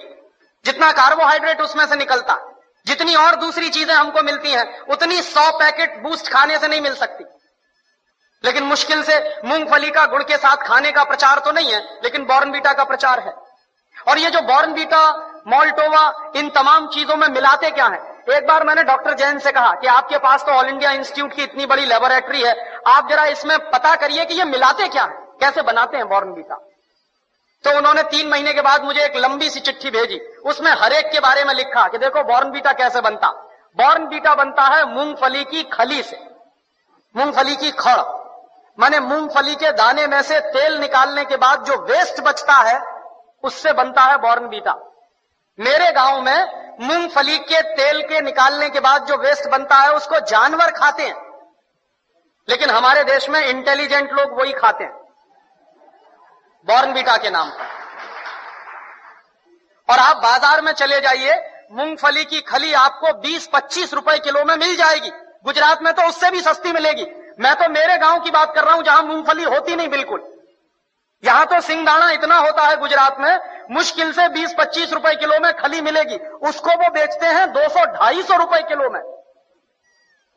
जितना कार्बोहाइड्रेट उसमें से निकलता, जितनी और दूसरी चीजें हमको मिलती हैं, उतनी 100 पैकेट बूस्ट खाने से नहीं मिल सकती। लेकिन मुश्किल से मूंगफली का गुड़ के साथ खाने का प्रचार तो नहीं है, लेकिन बॉर्नवीटा का प्रचार है। और ये जो बॉर्नवीटा, मोल्टोवा, इन तमाम चीजों में मिलाते क्या है? एक बार मैंने डॉक्टर जैन से कहा कि आपके पास तो ऑल इंडिया इंस्टीट्यूट की इतनी बड़ी लेबोरेटरी है, आप जरा इसमें पता करिए कि ये मिलाते क्या है, कैसे बनाते हैं बॉर्नवीटा। तो उन्होंने 3 महीने के बाद मुझे एक लंबी सी चिट्ठी भेजी, उसमें हर एक के बारे में लिखा कि देखो बॉर्नवीटा कैसे बनता। बॉर्नवीटा बनता है मूंगफली की खली से, मूंगफली की खड़, माने मूंगफली के दाने में से तेल निकालने के बाद जो वेस्ट बचता है उससे बनता है बॉर्नवीटा। मेरे गांव में मूंगफली के तेल के निकालने के बाद जो वेस्ट बनता है उसको जानवर खाते हैं, लेकिन हमारे देश में इंटेलिजेंट लोग वही खाते हैं बॉर्नवीटा के नाम पर। और आप बाजार में चले जाइए, मूंगफली की खली आपको 20-25 रुपए किलो में मिल जाएगी। गुजरात में तो उससे भी सस्ती मिलेगी। मैं तो मेरे गांव की बात कर रहा हूं जहां मूंगफली होती नहीं बिल्कुल। यहां तो सिंगदाना इतना होता है गुजरात में, मुश्किल से 20-25 रुपए किलो में खली मिलेगी, उसको वो बेचते हैं 200-250 रुपए किलो में।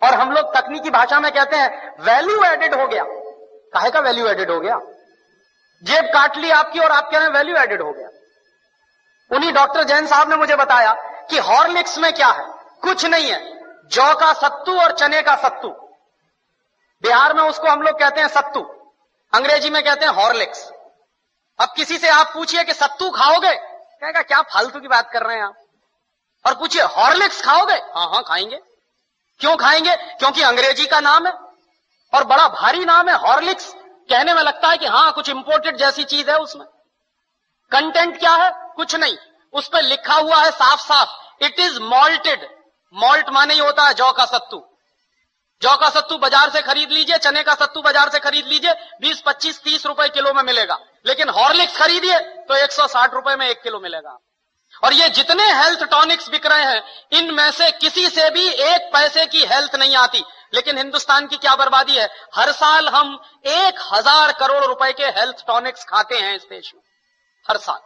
और हम लोग तकनीकी भाषा में कहते हैं वैल्यू एडेड हो गया। काहे का वैल्यू एडेड हो गया? जेब काट ली आपकी और आप कह रहे हैं वैल्यू एडेड हो गया। उन्हीं डॉक्टर जैन साहब ने मुझे बताया कि हॉर्लिक्स में क्या है, कुछ नहीं है, जौ का सत्तू और चने का सत्तू। बिहार में उसको हम लोग कहते हैं सत्तू, अंग्रेजी में कहते हैं हॉर्लिक्स। अब किसी से आप पूछिए कि सत्तू खाओगे, कहेगा क्या फालतू की बात कर रहे हैं आप। और पूछिए हॉर्लिक्स खाओगे, हाँ हाँ खाएंगे। क्यों खाएंगे? क्योंकि अंग्रेजी का नाम है और बड़ा भारी नाम है हॉर्लिक्स। कहने में लगता है कि हाँ कुछ इंपोर्टेड जैसी चीज है। उसमें कंटेंट क्या है? कुछ नहीं। उस पर लिखा हुआ है साफ साफ, इट इज मॉल्टेड। मॉल्ट माने ही होता है जौ का सत्तू। जौ का सत्तू बाजार से खरीद लीजिए, चने का सत्तू बाजार से खरीद लीजिए, 20-25-30 रुपए किलो में मिलेगा। लेकिन हॉर्लिक्स खरीदिए तो 160 रुपए में 1 किलो मिलेगा। और ये जितने हेल्थ टॉनिक्स बिक रहे हैं, इनमें से किसी से भी 1 पैसे की हेल्थ नहीं आती। लेकिन हिंदुस्तान की क्या बर्बादी है, हर साल हम 1000 करोड़ रुपए के हेल्थ टॉनिक्स खाते हैं इस देश में। हर साल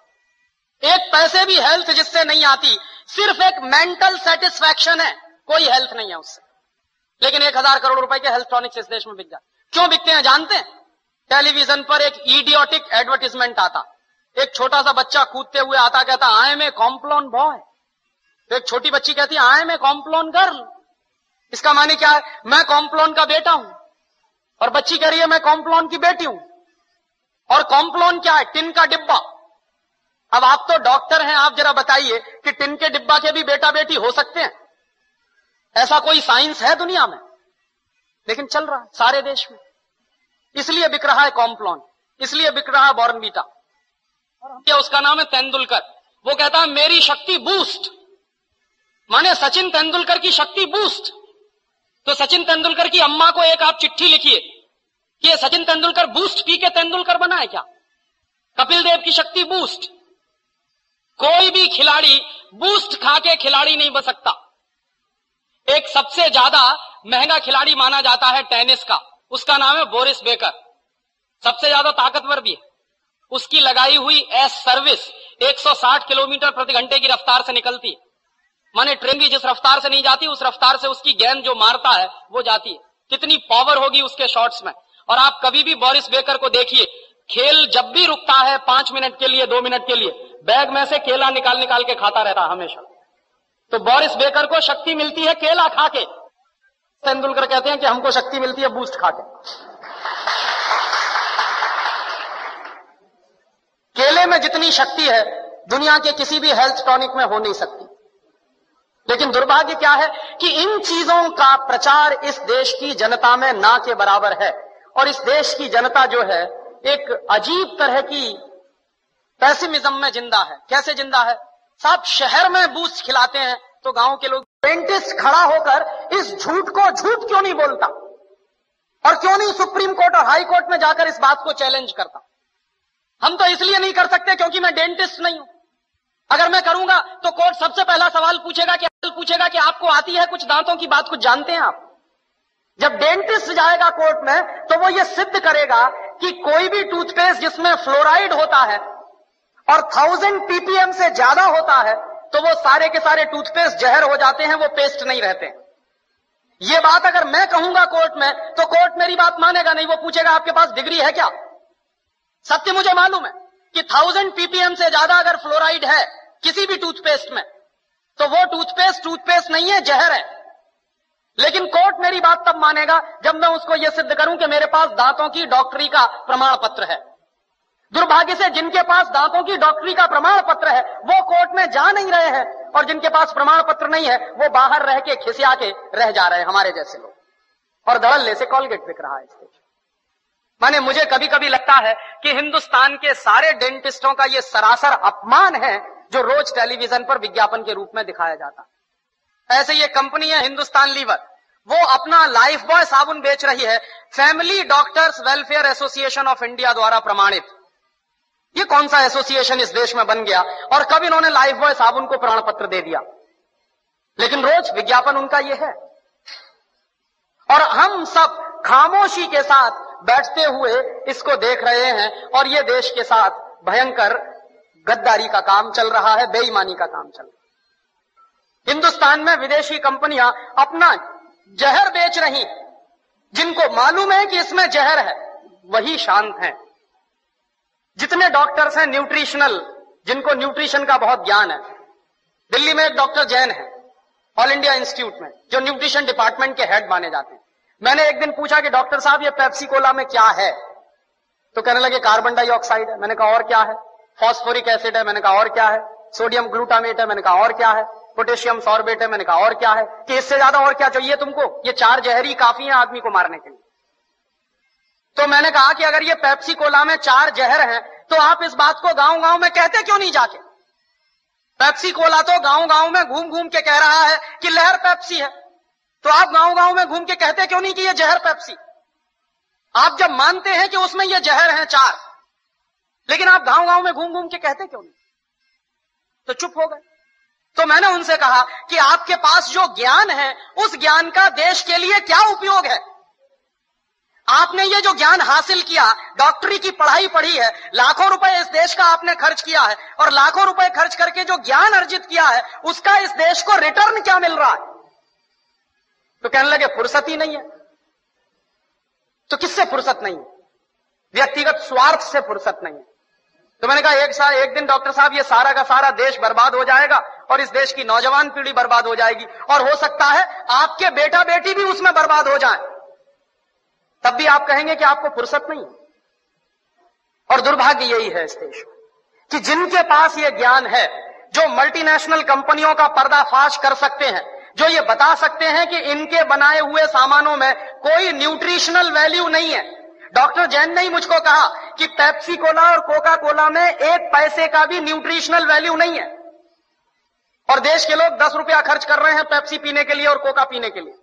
1 पैसे भी हेल्थ जिससे नहीं आती, सिर्फ एक मेंटल सेटिस्फैक्शन है, कोई हेल्थ नहीं है उससे। लेकिन 1000 करोड़ रुपए के हेल्थ टॉनिक्स इस देश में बिक जाते। क्यों बिकते हैं जानते हैं? टेलीविजन पर एक इडियोटिक एडवर्टीजमेंट आता, एक छोटा सा बच्चा कूदते हुए आता, कहता I am a Complan boy. तो एक छोटी बच्ची कहती है I am a Complan girl. इसका माने क्या है? मैं कॉम्प्लॉन का बेटा हूं। और बच्ची कह रही है मैं कॉम्प्लॉन की बेटी हूं। और कॉम्प्लॉन क्या है? टिन का डिब्बा। अब आप तो डॉक्टर हैं, आप जरा बताइए कि टिन के डिब्बा के भी बेटा बेटी हो सकते हैं? ऐसा कोई साइंस है दुनिया में? लेकिन चल रहा है सारे देश में। इसलिए बिक रहा है कॉम्प्लॉन, इसलिए बिक रहा है बॉर्नवीटा। और उसका नाम है तेंदुलकर। वो कहता है मेरी शक्ति बूस्ट, माने सचिन तेंदुलकर की शक्ति बूस्ट। तो सचिन तेंदुलकर की अम्मा को एक आप चिट्ठी लिखिए कि ये सचिन तेंदुलकर बूस्ट पी के तेंदुलकर बना है क्या? कपिल देव की शक्ति बूस्ट। कोई भी खिलाड़ी बूस्ट खा के खिलाड़ी नहीं बन सकता। एक सबसे ज्यादा महंगा खिलाड़ी माना जाता है टेनिस का, उसका नाम है बोरिस बेकर। सबसे ज्यादा ताकतवर भी है। उसकी लगाई हुई एस सर्विस 160 किलोमीटर प्रति घंटे की रफ्तार से निकलती है। माने ट्रेन भी जिस रफ्तार से नहीं जाती उस रफ्तार से उसकी गेंद जो मारता है वो जाती है। कितनी पावर होगी उसके शॉट्स में। और आप कभी भी बोरिस बेकर को देखिए, खेल जब भी रुकता है 5 मिनट के लिए, 2 मिनट के लिए, बैग में से केला निकाल निकाल के खाता रहता हमेशा। तो बोरिस बेकर को शक्ति मिलती है केला खा के। तेंदुलकर कहते हैं कि हमको शक्ति मिलती है बूस्ट खा के। केले में जितनी शक्ति है दुनिया के किसी भी हेल्थ टॉनिक में हो नहीं सकती। लेकिन दुर्भाग्य क्या है कि इन चीजों का प्रचार इस देश की जनता में ना के बराबर है। और इस देश की जनता जो है एक अजीब तरह की पेसिमिज्म में जिंदा है। कैसे जिंदा है साहब? शहर में बूस्ट खिलाते हैं तो गांव के लोग, डेंटिस्ट खड़ा होकर इस झूठ को झूठ क्यों नहीं बोलता और क्यों नहीं सुप्रीम कोर्ट और हाई कोर्ट में जाकर इस बात को चैलेंज करता? हम तो इसलिए नहीं कर सकते क्योंकि मैं डेंटिस्ट नहीं हूं। अगर मैं करूंगा तो कोर्ट सबसे पहला सवाल पूछेगा कि आपको आती है कुछ दांतों की बात, कुछ जानते हैं आप? जब डेंटिस्ट जाएगा कोर्ट में तो वो ये सिद्ध करेगा कि कोई भी टूथपेस्ट जिसमें फ्लोराइड होता है और 1000 ppm से ज्यादा होता है तो वो सारे के सारे टूथपेस्ट जहर हो जाते हैं, वो पेस्ट नहीं रहते। ये बात अगर मैं कहूंगा कोर्ट में तो कोर्ट मेरी बात मानेगा नहीं, वो पूछेगा आपके पास डिग्री है क्या? सत्य मुझे मालूम है कि 1000 ppm से ज्यादा अगर फ्लोराइड है किसी भी टूथपेस्ट में तो वो टूथपेस्ट नहीं है, जहर है। लेकिन कोर्ट मेरी बात तब मानेगा जब मैं उसको यह सिद्ध करूं कि मेरे पास दांतों की डॉक्टरी का प्रमाण पत्र है। दुर्भाग्य से जिनके पास दांतों की डॉक्टरी का प्रमाण पत्र है वो कोर्ट में जा नहीं रहे हैं, और जिनके पास प्रमाण पत्र नहीं है वो बाहर रह के खिसिया के रह जा रहे हैं, हमारे जैसे लोग। और धड़ल्ले से कॉलगेट बिक रहा है इस देश। माने मुझे कभी कभी लगता है कि हिंदुस्तान के सारे डेंटिस्टों का यह सरासर अपमान है जो रोज टेलीविजन पर विज्ञापन के रूप में दिखाया जाता है। ऐसे ये कंपनी है हिंदुस्तान लीवर, वो अपना लाइफ बॉय साबुन बेच रही है family doctors welfare association of India द्वारा प्रमाणित। ये कौन सा एसोसिएशन इस देश में बन गया और कब इन्होंने लाइफ बॉय साबुन को प्रमाण पत्र दे दिया? लेकिन रोज विज्ञापन उनका ये है। और हम सब खामोशी के साथ बैठते हुए इसको देख रहे हैं, और ये देश के साथ भयंकर गद्दारी का काम चल रहा है, बेईमानी का काम चल रहा है। हिंदुस्तान में विदेशी कंपनियां अपना जहर बेच रही, जिनको मालूम है कि इसमें जहर है वही शांत हैं। जितने डॉक्टर्स हैं न्यूट्रिशनल, जिनको न्यूट्रिशन का बहुत ज्ञान है, दिल्ली में एक डॉक्टर जैन है ऑल इंडिया इंस्टीट्यूट में, जो न्यूट्रिशन डिपार्टमेंट के हेड माने जाते हैं। मैंने एक दिन पूछा कि डॉक्टर साहब ये पेप्सी कोला में क्या है? तो कहने लगे कार्बन डाइऑक्साइड है। मैंने कहा और क्या है? फॉस्फोरिक एसिड है। मैंने कहा और क्या है? सोडियम ग्लूटामेट है। मैंने कहा और क्या है? पोटेशियम सॉर्बेट है। मैंने कहा और क्या है? कि इससे ज्यादा और क्या चाहिए तुमको? ये 4 जहरी काफी है आदमी को मारने के लिए। तो मैंने कहा कि अगर ये पेप्सी कोला में 4 जहर हैं तो आप इस बात को गांव गांव में कहते क्यों नहीं जाके? पेप्सी कोला तो गांव गांव में घूम घूम के कह रहा है कि लहर पेप्सी है, तो आप गांव गांव में घूम के कहते क्यों नहीं कि ये जहर पेप्सी? आप जब मानते हैं कि उसमें ये जहर हैं 4, लेकिन आप गांव गांव में घूम घूम के कहते क्यों नहीं? तो चुप हो गए। तो मैंने उनसे कहा कि आपके पास जो ज्ञान है उस ज्ञान का देश के लिए क्या उपयोग है? आपने ये जो ज्ञान हासिल किया, डॉक्टरी की पढ़ाई पढ़ी है, लाखों रुपए इस देश का आपने खर्च किया है, और लाखों रुपए खर्च करके जो ज्ञान अर्जित किया है उसका इस देश को रिटर्न क्या मिल रहा है? तो कहने लगे फुर्सत ही नहीं है। तो किससे फुर्सत नहीं है? व्यक्तिगत स्वार्थ से फुर्सत नहीं है। तो मैंने कहा एक दिन डॉक्टर साहब ये सारा का सारा देश बर्बाद हो जाएगा और इस देश की नौजवान पीढ़ी बर्बाद हो जाएगी, और हो सकता है आपके बेटा बेटी भी उसमें बर्बाद हो जाए, तब भी आप कहेंगे कि आपको फुर्सत नहीं। और दुर्भाग्य यही है इस देश में कि जिनके पास ये ज्ञान है, जो मल्टीनेशनल कंपनियों का पर्दाफाश कर सकते हैं, जो ये बता सकते हैं कि इनके बनाए हुए सामानों में कोई न्यूट्रिशनल वैल्यू नहीं है। डॉक्टर जैन ने ही मुझको कहा कि पेप्सी कोला और कोका कोला में 1 पैसे का भी न्यूट्रिशनल वैल्यू नहीं है, और देश के लोग 10 रुपया खर्च कर रहे हैं पेप्सी पीने के लिए और कोका पीने के लिए।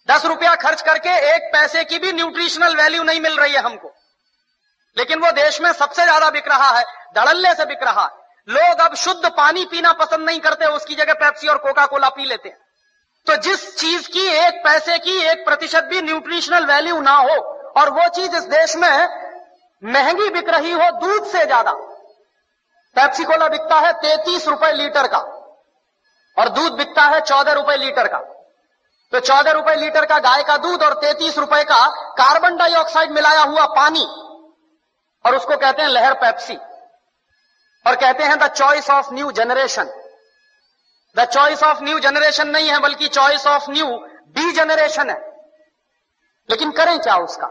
10 रुपया खर्च करके 1 पैसे की भी न्यूट्रिशनल वैल्यू नहीं मिल रही है हमको, लेकिन वो देश में सबसे ज्यादा बिक रहा है, धड़ल्ले से बिक रहा है। लोग अब शुद्ध पानी पीना पसंद नहीं करते, उसकी जगह पेप्सी और कोका कोला पी लेते हैं। तो जिस चीज की 1 पैसे की 1% भी न्यूट्रिशनल वैल्यू ना हो, और वो चीज इस देश में महंगी बिक रही हो दूध से ज्यादा। पेप्सी कोला बिकता है 33 रुपए लीटर का और दूध बिकता है 14 रुपए लीटर का। तो 14 रुपए लीटर का गाय का दूध और 33 रुपए का कार्बन डाइऑक्साइड मिलाया हुआ पानी, और उसको कहते हैं लहर पेप्सी, और कहते हैं the choice of new generation. The choice of new generation नहीं है, बल्कि choice of new D generation है। लेकिन करें क्या उसका?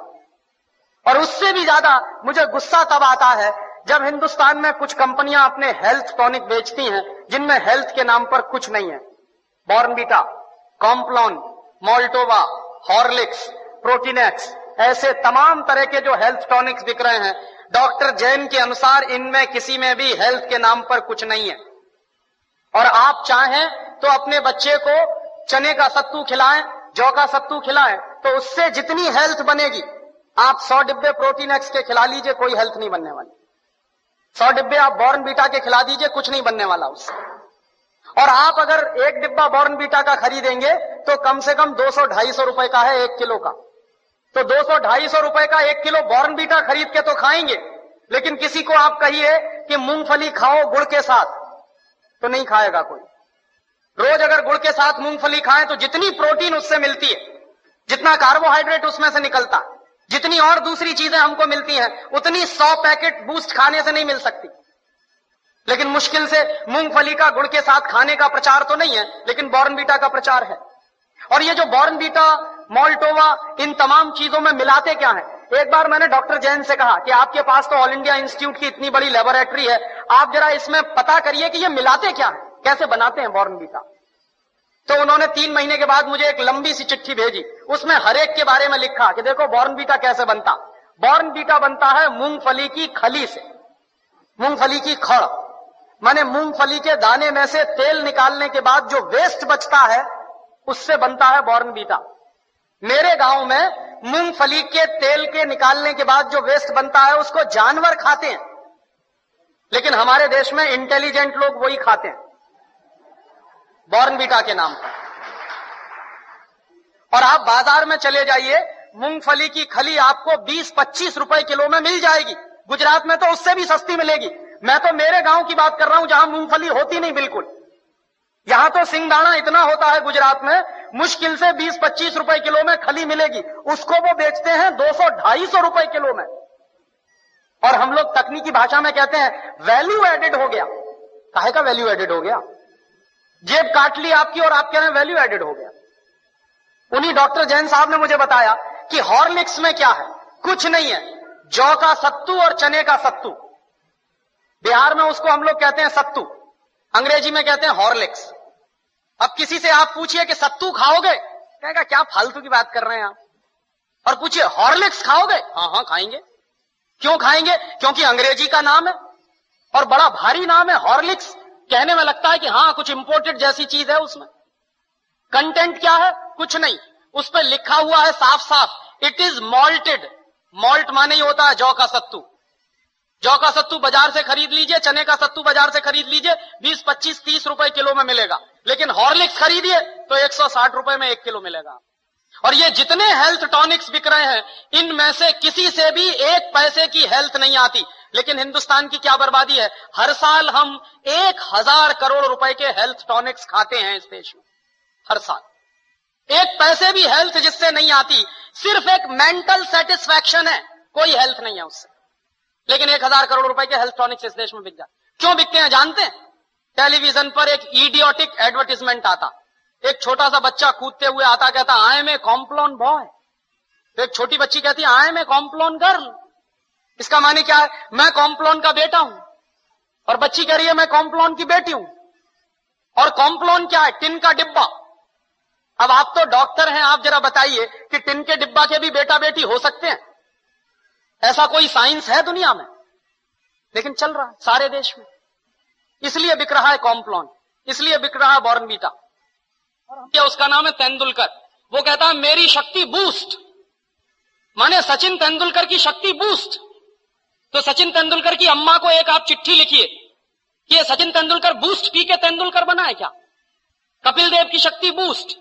और उससे भी ज्यादा मुझे गुस्सा तब आता है जब हिंदुस्तान में कुछ कंपनियां अपने हेल्थ टॉनिक बेचती हैं जिनमें हेल्थ के नाम पर कुछ नहीं है, Bournvita, Complan, Maltova, Horlicks, Protinex, ऐसे तमाम तरह के जो हेल्थ टॉनिक्स बिक रहे हैं, डॉक्टर जैन के अनुसार इनमें किसी में भी हेल्थ के नाम पर कुछ नहीं है। और आप चाहें तो अपने बच्चे को चने का सत्तू खिलाएं, जौ का सत्तू खिलाएं, तो उससे जितनी हेल्थ बनेगी, आप 100 डिब्बे प्रोटीनेक्स के खिला लीजिए, कोई हेल्थ नहीं बनने वाली। 100 डिब्बे आप बॉर्नवीटा के खिला दीजिए, कुछ नहीं बनने वाला उससे। और आप अगर एक डिब्बा बॉर्नवीटा का खरीदेंगे तो कम से कम 200-250 रुपए का है 1 किलो का। तो 200-250 रुपए का 1 किलो बॉर्नवीटा खरीद के तो खाएंगे, लेकिन किसी को आप कहिए कि मूंगफली खाओ गुड़ के साथ, तो नहीं खाएगा कोई। रोज अगर गुड़ के साथ मूंगफली खाएं तो जितनी प्रोटीन उससे मिलती है, जितना कार्बोहाइड्रेट उसमें से निकलता है, जितनी और दूसरी चीजें हमको मिलती हैं, उतनी 100 पैकेट बूस्ट खाने से नहीं मिल सकती। लेकिन मुश्किल से मूंगफली का गुड़ के साथ खाने का प्रचार तो नहीं है, लेकिन बॉर्नवीटा का प्रचार है। और ये जो बॉर्नवीटा, मोल्टोवा, इन तमाम चीजों में मिलाते क्या है? एक बार मैंने डॉक्टर जैन से कहा कि आपके पास तो ऑल इंडिया इंस्टीट्यूट की इतनी बड़ी लेबोरेटरी है, आप जरा इसमें पता करिए कि ये मिलाते क्या है, कैसे बनाते हैं बॉर्नवीटा। तो उन्होंने 3 महीने के बाद मुझे एक लंबी सी चिट्ठी भेजी, उसमें हर एक के बारे में लिखा कि देखो बॉर्नवीटा कैसे बनता। बॉर्नवीटा बनता है मूंगफली की खली से, मूंगफली की खड़, माने मूंगफली के दाने में से तेल निकालने के बाद जो वेस्ट बचता है उससे बनता है बॉर्नवीटा। मेरे गांव में मूंगफली के तेल के निकालने के बाद जो वेस्ट बनता है उसको जानवर खाते हैं, लेकिन हमारे देश में इंटेलिजेंट लोग वही खाते हैं बॉर्नवीटा के नाम पर। और आप बाजार में चले जाइए, मूंगफली की खली आपको 20-25 रुपए किलो में मिल जाएगी। गुजरात में तो उससे भी सस्ती मिलेगी। मैं तो मेरे गांव की बात कर रहा हूं जहां मूंगफली होती नहीं बिल्कुल। यहां तो सिंगदाना इतना होता है गुजरात में, मुश्किल से 20-25 रुपए किलो में खली मिलेगी, उसको वो बेचते हैं 200-250 रुपए किलो में। और हम लोग तकनीकी भाषा में कहते हैं वैल्यू एडेड हो गया। काहे का वैल्यू एडेड हो गया? जेब काट ली आपकी और आप कह रहे हैं वैल्यू एडेड हो गया। उन्हीं डॉक्टर जैन साहब ने मुझे बताया कि हॉर्लिक्स में क्या है, कुछ नहीं है, जौ का सत्तू और चने का सत्तू। बिहार में उसको हम लोग कहते हैं सत्तू, अंग्रेजी में कहते हैं हॉर्लिक्स। अब किसी से आप पूछिए कि सत्तू खाओगे, कहेगा क्या फालतू की बात कर रहे हैं आप। और पूछिए हॉर्लिक्स खाओगे, हाँ हाँ खाएंगे। क्यों खाएंगे? क्योंकि अंग्रेजी का नाम है और बड़ा भारी नाम है हॉर्लिक्स। कहने में लगता है कि हाँ कुछ इंपोर्टेड जैसी चीज है। उसमें कंटेंट क्या है? कुछ नहीं। उस पर लिखा हुआ है साफ साफ, इट इज मॉल्टेड। मॉल्ट माने ही होता है जौ का सत्तू। जौ का सत्तू बाजार से खरीद लीजिए, चने का सत्तू बाजार से खरीद लीजिए, 20-25-30 रुपए किलो में मिलेगा। लेकिन हॉर्लिक्स खरीदिए तो 160 रुपए में 1 किलो मिलेगा। और ये जितने हेल्थ टॉनिक्स बिक रहे हैं, इनमें से किसी से भी 1 पैसे की हेल्थ नहीं आती। लेकिन हिंदुस्तान की क्या बर्बादी है, हर साल हम 1000 करोड़ रुपए के हेल्थ टॉनिक्स खाते हैं इस देश में। हर साल 1 पैसे भी हेल्थ जिससे नहीं आती, सिर्फ एक मेंटल सेटिस्फैक्शन है, कोई हेल्थ नहीं है उससे। लेकिन 1000 करोड़ रुपए के हेल्थ टॉनिक्स इस देश में बिक जाते। क्यों बिकते हैं जानते हैं? टेलीविजन पर एक इडियोटिक एडवर्टाइजमेंट आता, एक छोटा सा बच्चा कूदते हुए आता, कहता I am a Complan boy. तो एक छोटी बच्ची कहती है I am a Complan girl. इसका माने क्या है? मैं कॉम्प्लॉन का बेटा हूं। और बच्ची कह रही है मैं कॉम्प्लॉन की बेटी हूं। और कॉम्प्लॉन क्या है? टिन का डिब्बा। अब आप तो डॉक्टर हैं, आप जरा बताइए कि टिन के डिब्बा के भी बेटा बेटी हो सकते हैं? ऐसा कोई साइंस है दुनिया में? लेकिन चल रहा है सारे देश में। इसलिए बिक रहा है कॉम्प्लॉन, इसलिए बिक रहा है बॉर्नवीटा। और उसका नाम है तेंदुलकर। वो कहता है मेरी शक्ति बूस्ट, माने सचिन तेंदुलकर की शक्ति बूस्ट। तो सचिन तेंदुलकर की अम्मा को एक आप चिट्ठी लिखिए कि ये सचिन तेंदुलकर बूस्ट पी के तेंदुलकर बना है क्या? कपिल देव की शक्ति बूस्ट।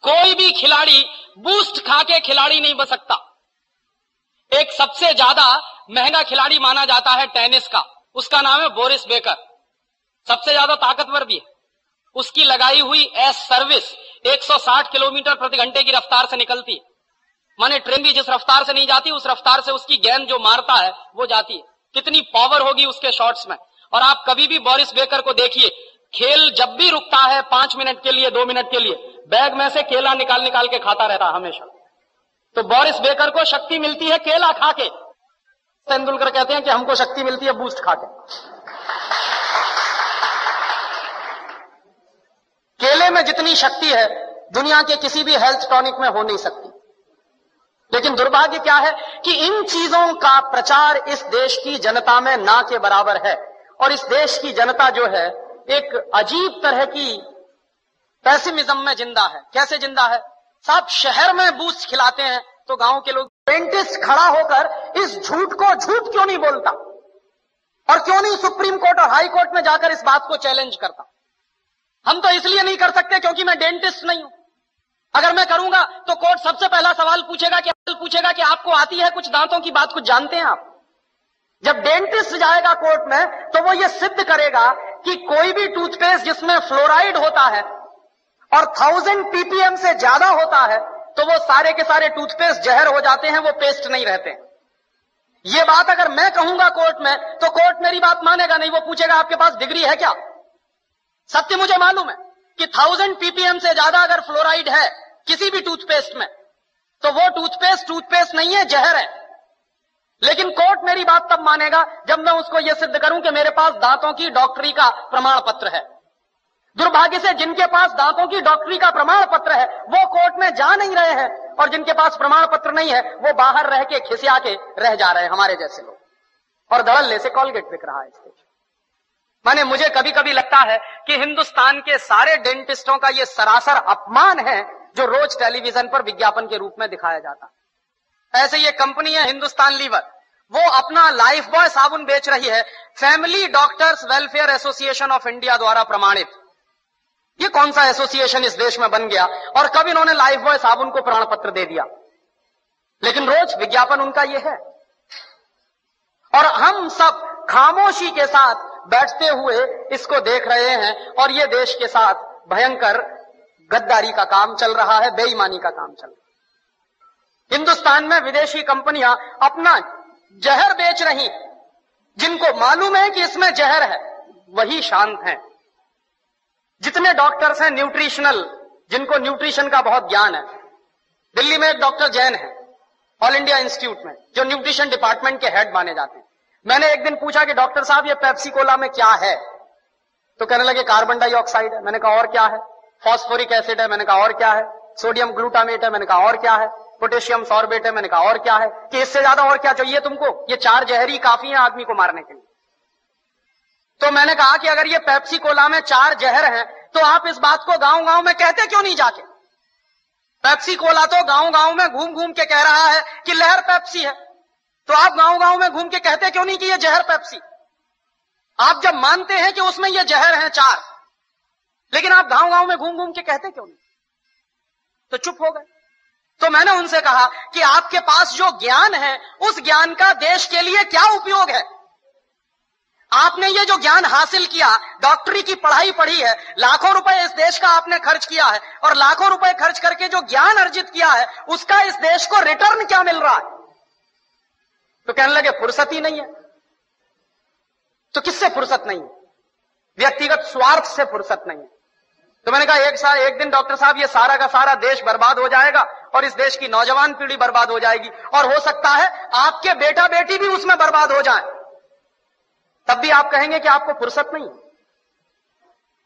कोई भी खिलाड़ी बूस्ट खा के खिलाड़ी नहीं बन सकता। एक सबसे ज्यादा महंगा खिलाड़ी माना जाता है टेनिस का, उसका नाम है बोरिस बेकर। सबसे ज्यादा ताकतवर भी है। उसकी लगाई हुई एस सर्विस 160 किलोमीटर प्रति घंटे की रफ्तार से निकलती है। माने ट्रेन भी जिस रफ्तार से नहीं जाती, उस रफ्तार से उसकी गेंद जो मारता है वो जाती है। कितनी पावर होगी उसके शॉट्स में। और आप कभी भी बोरिस बेकर को देखिए, खेल जब भी रुकता है 5 मिनट के लिए, 2 मिनट के लिए, बैग में से केला निकाल निकाल के खाता रहता है हमेशा। तो बोरिस बेकर को शक्ति मिलती है केला खा के। तेंदुलकर कहते हैं कि हमको शक्ति मिलती है बूस्ट खाके। केले में जितनी शक्ति है दुनिया के किसी भी हेल्थ टॉनिक में हो नहीं सकती। लेकिन दुर्भाग्य क्या है कि इन चीजों का प्रचार इस देश की जनता में ना के बराबर है। और इस देश की जनता जो है एक अजीब तरह की पैसिमिज्म में जिंदा है। कैसे जिंदा है साहब? शहर में बूस्ट खिलाते हैं तो गांव के लोग, डेंटिस्ट खड़ा होकर इस झूठ को झूठ क्यों नहीं बोलता? और क्यों नहीं सुप्रीम कोर्ट और हाई कोर्ट में जाकर इस बात को चैलेंज करता? हम तो इसलिए नहीं कर सकते क्योंकि मैं डेंटिस्ट नहीं हूं। अगर मैं करूंगा तो कोर्ट सबसे पहला सवाल पूछेगा कि आपको आती है कुछ दांतों की बात, कुछ जानते हैं आप? जब डेंटिस्ट जाएगा कोर्ट में तो वो ये सिद्ध करेगा कि कोई भी टूथपेस्ट जिसमें फ्लोराइड होता है और 1000 ppm से ज्यादा होता है तो वो सारे के सारे टूथपेस्ट जहर हो जाते हैं, वो पेस्ट नहीं रहते। ये बात अगर मैं कहूंगा कोर्ट में तो कोर्ट मेरी बात मानेगा नहीं, वो पूछेगा आपके पास डिग्री है क्या? सत्य मुझे मालूम है कि 1000 ppm से ज्यादा अगर फ्लोराइड है किसी भी टूथपेस्ट में तो वो टूथपेस्ट नहीं है, जहर है। लेकिन कोर्ट मेरी बात तब मानेगा जब मैं उसको यह सिद्ध करूं कि मेरे पास दांतों की डॉक्टरी का प्रमाण पत्र है। दुर्भाग्य से जिनके पास दांतों की डॉक्टरी का प्रमाण पत्र है वो कोर्ट में जा नहीं रहे हैं, और जिनके पास प्रमाण पत्र नहीं है वो बाहर रह के खिसिया के रह जा रहे हैं, हमारे जैसे लोग। और धड़ल्ले से कॉलगेट बिक रहा है इस देश। माने मुझे कभी कभी लगता है कि हिंदुस्तान के सारे डेंटिस्टों का यह सरासर अपमान है जो रोज टेलीविजन पर विज्ञापन के रूप में दिखाया जाता है। ऐसे ये कंपनी है हिंदुस्तान लीवर, वो अपना लाइफ बॉय साबुन बेच रही है family doctors welfare association of India द्वारा प्रमाणित। ये कौन सा एसोसिएशन इस देश में बन गया और कब इन्होंने लाइफ बॉय साबुन को प्रमाण पत्र दे दिया? लेकिन रोज विज्ञापन उनका ये है। और हम सब खामोशी के साथ बैठते हुए इसको देख रहे हैं, और ये देश के साथ भयंकर गद्दारी का काम चल रहा है, बेईमानी का काम चल रहा है। हिंदुस्तान में विदेशी कंपनियां अपना जहर बेच रही, जिनको मालूम है कि इसमें जहर है वही शांत हैं। जितने डॉक्टर्स हैं न्यूट्रिशनल, जिनको न्यूट्रिशन का बहुत ज्ञान है, दिल्ली में एक डॉक्टर जैन है ऑल इंडिया इंस्टीट्यूट में, जो न्यूट्रिशन डिपार्टमेंट के हेड माने जाते हैं। मैंने एक दिन पूछा कि डॉक्टर साहब ये पेप्सी कोला में क्या है? तो कहने लगे कार्बन डाइऑक्साइड है। मैंने कहा और क्या है? फॉस्फोरिक एसिड है। मैंने कहा और क्या है? सोडियम ग्लूटामेट है। मैंने कहा और क्या है? पोटेशियम सॉर्बेट है। मैंने कहा और क्या है? कि इससे ज्यादा और क्या चाहिए तुमको? ये 4 जहरी काफी है आदमी को मारने के लिए। तो मैंने कहा कि अगर ये पेप्सी कोला में 4 जहर हैं तो आप इस बात को गांव गांव में कहते क्यों नहीं जाके? पेप्सी कोला तो गांव गांव में घूम घूम के कह रहा है कि लहर पेप्सी है, तो आप गांव गांव में घूम के कहते क्यों नहीं कि ये जहर पेप्सी? आप जब मानते हैं कि उसमें ये जहर हैं 4, लेकिन आप गांव गांव में घूम घूम के कहते क्यों नहीं? तो चुप हो गए। तो मैंने उनसे कहा कि आपके पास जो ज्ञान है उस ज्ञान का देश के लिए क्या उपयोग है? आपने ये जो ज्ञान हासिल किया, डॉक्टरी की पढ़ाई पढ़ी है, लाखों रुपए इस देश का आपने खर्च किया है, और लाखों रुपए खर्च करके जो ज्ञान अर्जित किया है उसका इस देश को रिटर्न क्या मिल रहा है? तो कहने लगे फुर्सत ही नहीं है। तो किससे फुर्सत नहीं है? व्यक्तिगत स्वार्थ से फुर्सत नहीं है। तो मैंने कहा एक दिन डॉक्टर साहब ये सारा का सारा देश बर्बाद हो जाएगा और इस देश की नौजवान पीढ़ी बर्बाद हो जाएगी, और हो सकता है आपके बेटा बेटी भी उसमें बर्बाद हो जाए, तब भी आप कहेंगे कि आपको फुर्सत नहीं है।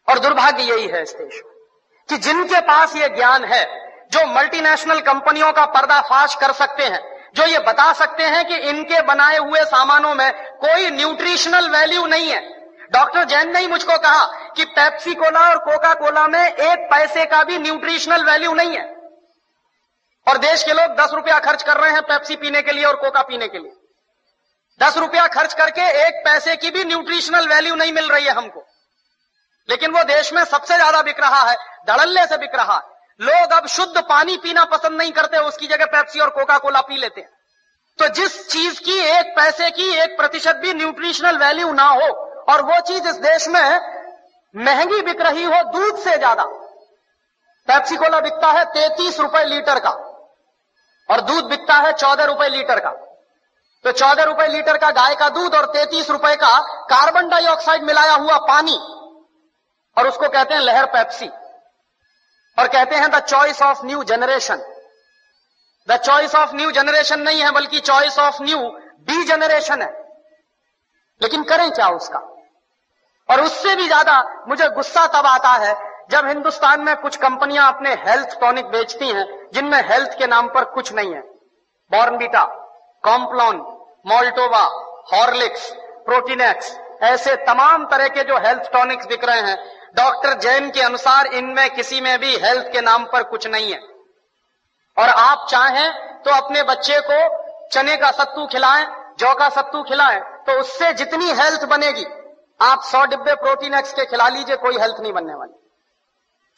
और दुर्भाग्य यही है इस देश में कि जिनके पास ये ज्ञान है, जो मल्टीनेशनल कंपनियों का पर्दाफाश कर सकते हैं, जो ये बता सकते हैं कि इनके बनाए हुए सामानों में कोई न्यूट्रिशनल वैल्यू नहीं है। डॉक्टर जैन ने ही मुझको कहा कि पेप्सी कोला और कोका कोला में 1 पैसे का भी न्यूट्रिशनल वैल्यू नहीं है, और देश के लोग 10 रुपया खर्च कर रहे हैं पेप्सी पीने के लिए और कोका पीने के लिए। 10 रुपया खर्च करके 1 पैसे की भी न्यूट्रिशनल वैल्यू नहीं मिल रही है हमको, लेकिन वो देश में सबसे ज्यादा बिक रहा है, धड़ल्ले से बिक रहा है। लोग अब शुद्ध पानी पीना पसंद नहीं करते, उसकी जगह पेप्सी और कोका कोला पी लेते हैं। तो जिस चीज की 1 पैसे की 1% भी न्यूट्रिशनल वैल्यू ना हो, और वो चीज इस देश में महंगी बिक रही हो दूध से ज्यादा। पेप्सी कोला बिकता है 33 रुपए लीटर का, और दूध बिकता है 14 रुपए लीटर का। तो 14 रुपए लीटर का गाय का दूध और 33 रुपए का कार्बन डाइऑक्साइड मिलाया हुआ पानी, और उसको कहते हैं लहर पेप्सी, और कहते हैं the choice of new generation. The choice of new generation नहीं है, बल्कि चॉइस ऑफ न्यू डीजेनरेशन है। लेकिन करें क्या उसका? और उससे भी ज्यादा मुझे गुस्सा तब आता है जब हिंदुस्तान में कुछ कंपनियां अपने हेल्थ टॉनिक बेचती हैं जिनमें हेल्थ के नाम पर कुछ नहीं है। Bournvita, Complan, Maltova, Horlicks, Protinex, ऐसे तमाम तरह के जो हेल्थ टॉनिक्स बिक रहे हैं, डॉक्टर जैन के अनुसार इनमें किसी में भी हेल्थ के नाम पर कुछ नहीं है। और आप चाहें तो अपने बच्चे को चने का सत्तू खिलाएं, जौ का सत्तू खिलाएं, तो उससे जितनी हेल्थ बनेगी, आप 100 डिब्बे प्रोटीनेक्स के खिला लीजिए, कोई हेल्थ नहीं बनने वाली।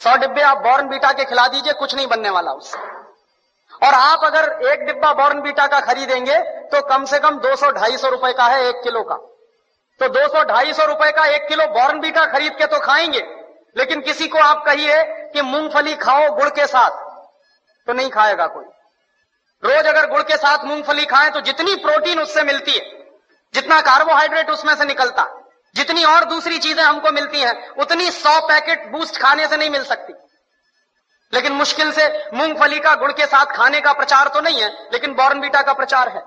100 डिब्बे आप बॉर्नवीटा के खिला दीजिए, कुछ नहीं बनने वाला उससे। और आप अगर एक डिब्बा बॉर्नवीटा का खरीदेंगे तो कम से कम 200-250 रुपए का है 1 किलो का। तो 200-250 रुपए का 1 किलो बॉर्नवीटा खरीद के तो खाएंगे, लेकिन किसी को आप कहिए कि मूंगफली खाओ गुड़ के साथ, तो नहीं खाएगा कोई। रोज अगर गुड़ के साथ मूंगफली खाएं तो जितनी प्रोटीन उससे मिलती है, जितना कार्बोहाइड्रेट उसमें से निकलता है, जितनी और दूसरी चीजें हमको मिलती हैं, उतनी 100 पैकेट बूस्ट खाने से नहीं मिल सकती। लेकिन मुश्किल से मूंगफली का गुड़ के साथ खाने का प्रचार तो नहीं है, लेकिन बॉर्नवीटा का प्रचार है।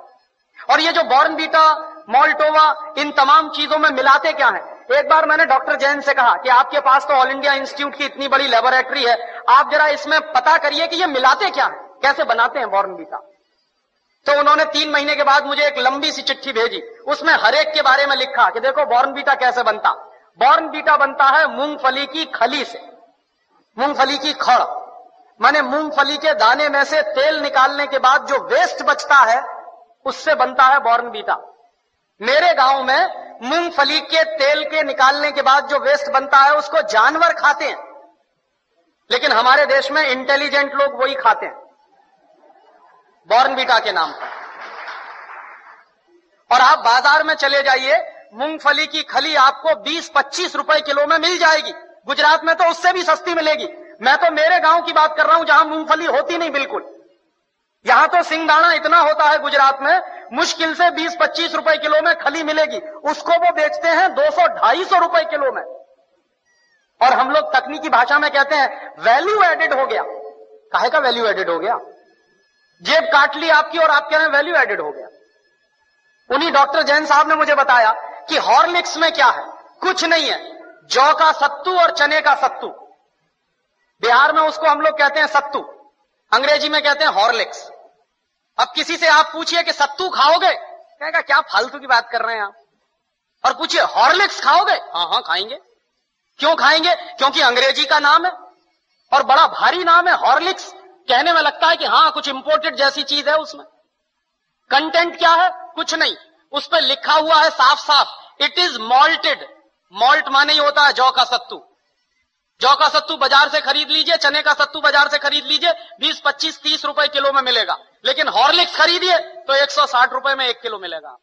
और ये जो बॉर्नवीटा, मोल्टोवा, इन तमाम चीजों में मिलाते क्या है? एक बार मैंने डॉक्टर जैन से कहा कि आपके पास तो ऑल इंडिया इंस्टीट्यूट की इतनी बड़ी लेबोरेटरी है, आप जरा इसमें पता करिए कि ये मिलाते क्या है, कैसे बनाते हैं बॉर्नवीटा। तो उन्होंने 3 महीने के बाद मुझे एक लंबी सी चिट्ठी भेजी, उसमें हर एक के बारे में लिखा कि देखो बॉर्नवीटा कैसे बनता। बॉर्नवीटा बनता है मूंगफली की खली से, मूंगफली की खड़, माने मूंगफली के दाने में से तेल निकालने के बाद जो वेस्ट बचता है उससे बनता है बॉर्नवीटा। मेरे गांव में मूंगफली के तेल के निकालने के बाद जो वेस्ट बनता है उसको जानवर खाते हैं, लेकिन हमारे देश में इंटेलिजेंट लोग वही खाते हैं बॉर्नवीटा के नाम पर। और आप बाजार में चले जाइए, मूंगफली की खली आपको 20-25 रुपए किलो में मिल जाएगी। गुजरात में तो उससे भी सस्ती मिलेगी। मैं तो मेरे गांव की बात कर रहा हूं जहां मूंगफली होती नहीं बिल्कुल। यहां तो सिंगदाना इतना होता है गुजरात में, मुश्किल से 20-25 रुपए किलो में खली मिलेगी, उसको वो बेचते हैं 200-250 रुपए किलो में। और हम लोग तकनीकी भाषा में कहते हैं वैल्यू एडेड हो गया। काहे का वैल्यू एडेड हो गया? जेब काट ली आपकी और आप कह रहे हैं वैल्यू एडेड हो गया। उन्हीं डॉक्टर जैन साहब ने मुझे बताया कि हॉर्लिक्स में क्या है, कुछ नहीं है, जौ का सत्तू और चने का सत्तू। बिहार में उसको हम लोग कहते हैं सत्तू, अंग्रेजी में कहते हैं हॉर्लिक्स। अब किसी से आप पूछिए कि सत्तू खाओगे, कहेगा क्या फालतू की बात कर रहे हैं आप। और पूछिए हॉर्लिक्स खाओगे, हाँ हाँ खाएंगे। क्यों खाएंगे? क्योंकि अंग्रेजी का नाम है और बड़ा भारी नाम है हॉर्लिक्स। कहने में लगता है कि हाँ कुछ इंपोर्टेड जैसी चीज है उसमें। कंटेंट क्या है? कुछ नहीं। उस पर लिखा हुआ है साफ साफ, इट इज मॉल्टेड। मॉल्ट माने ही होता है जौ का सत्तू। जौ का सत्तू बाजार से खरीद लीजिए, चने का सत्तू बाजार से खरीद लीजिए, 20-25-30 रुपए किलो में मिलेगा। लेकिन हॉर्लिक्स खरीदिए तो 160 रुपए में 1 किलो मिलेगा।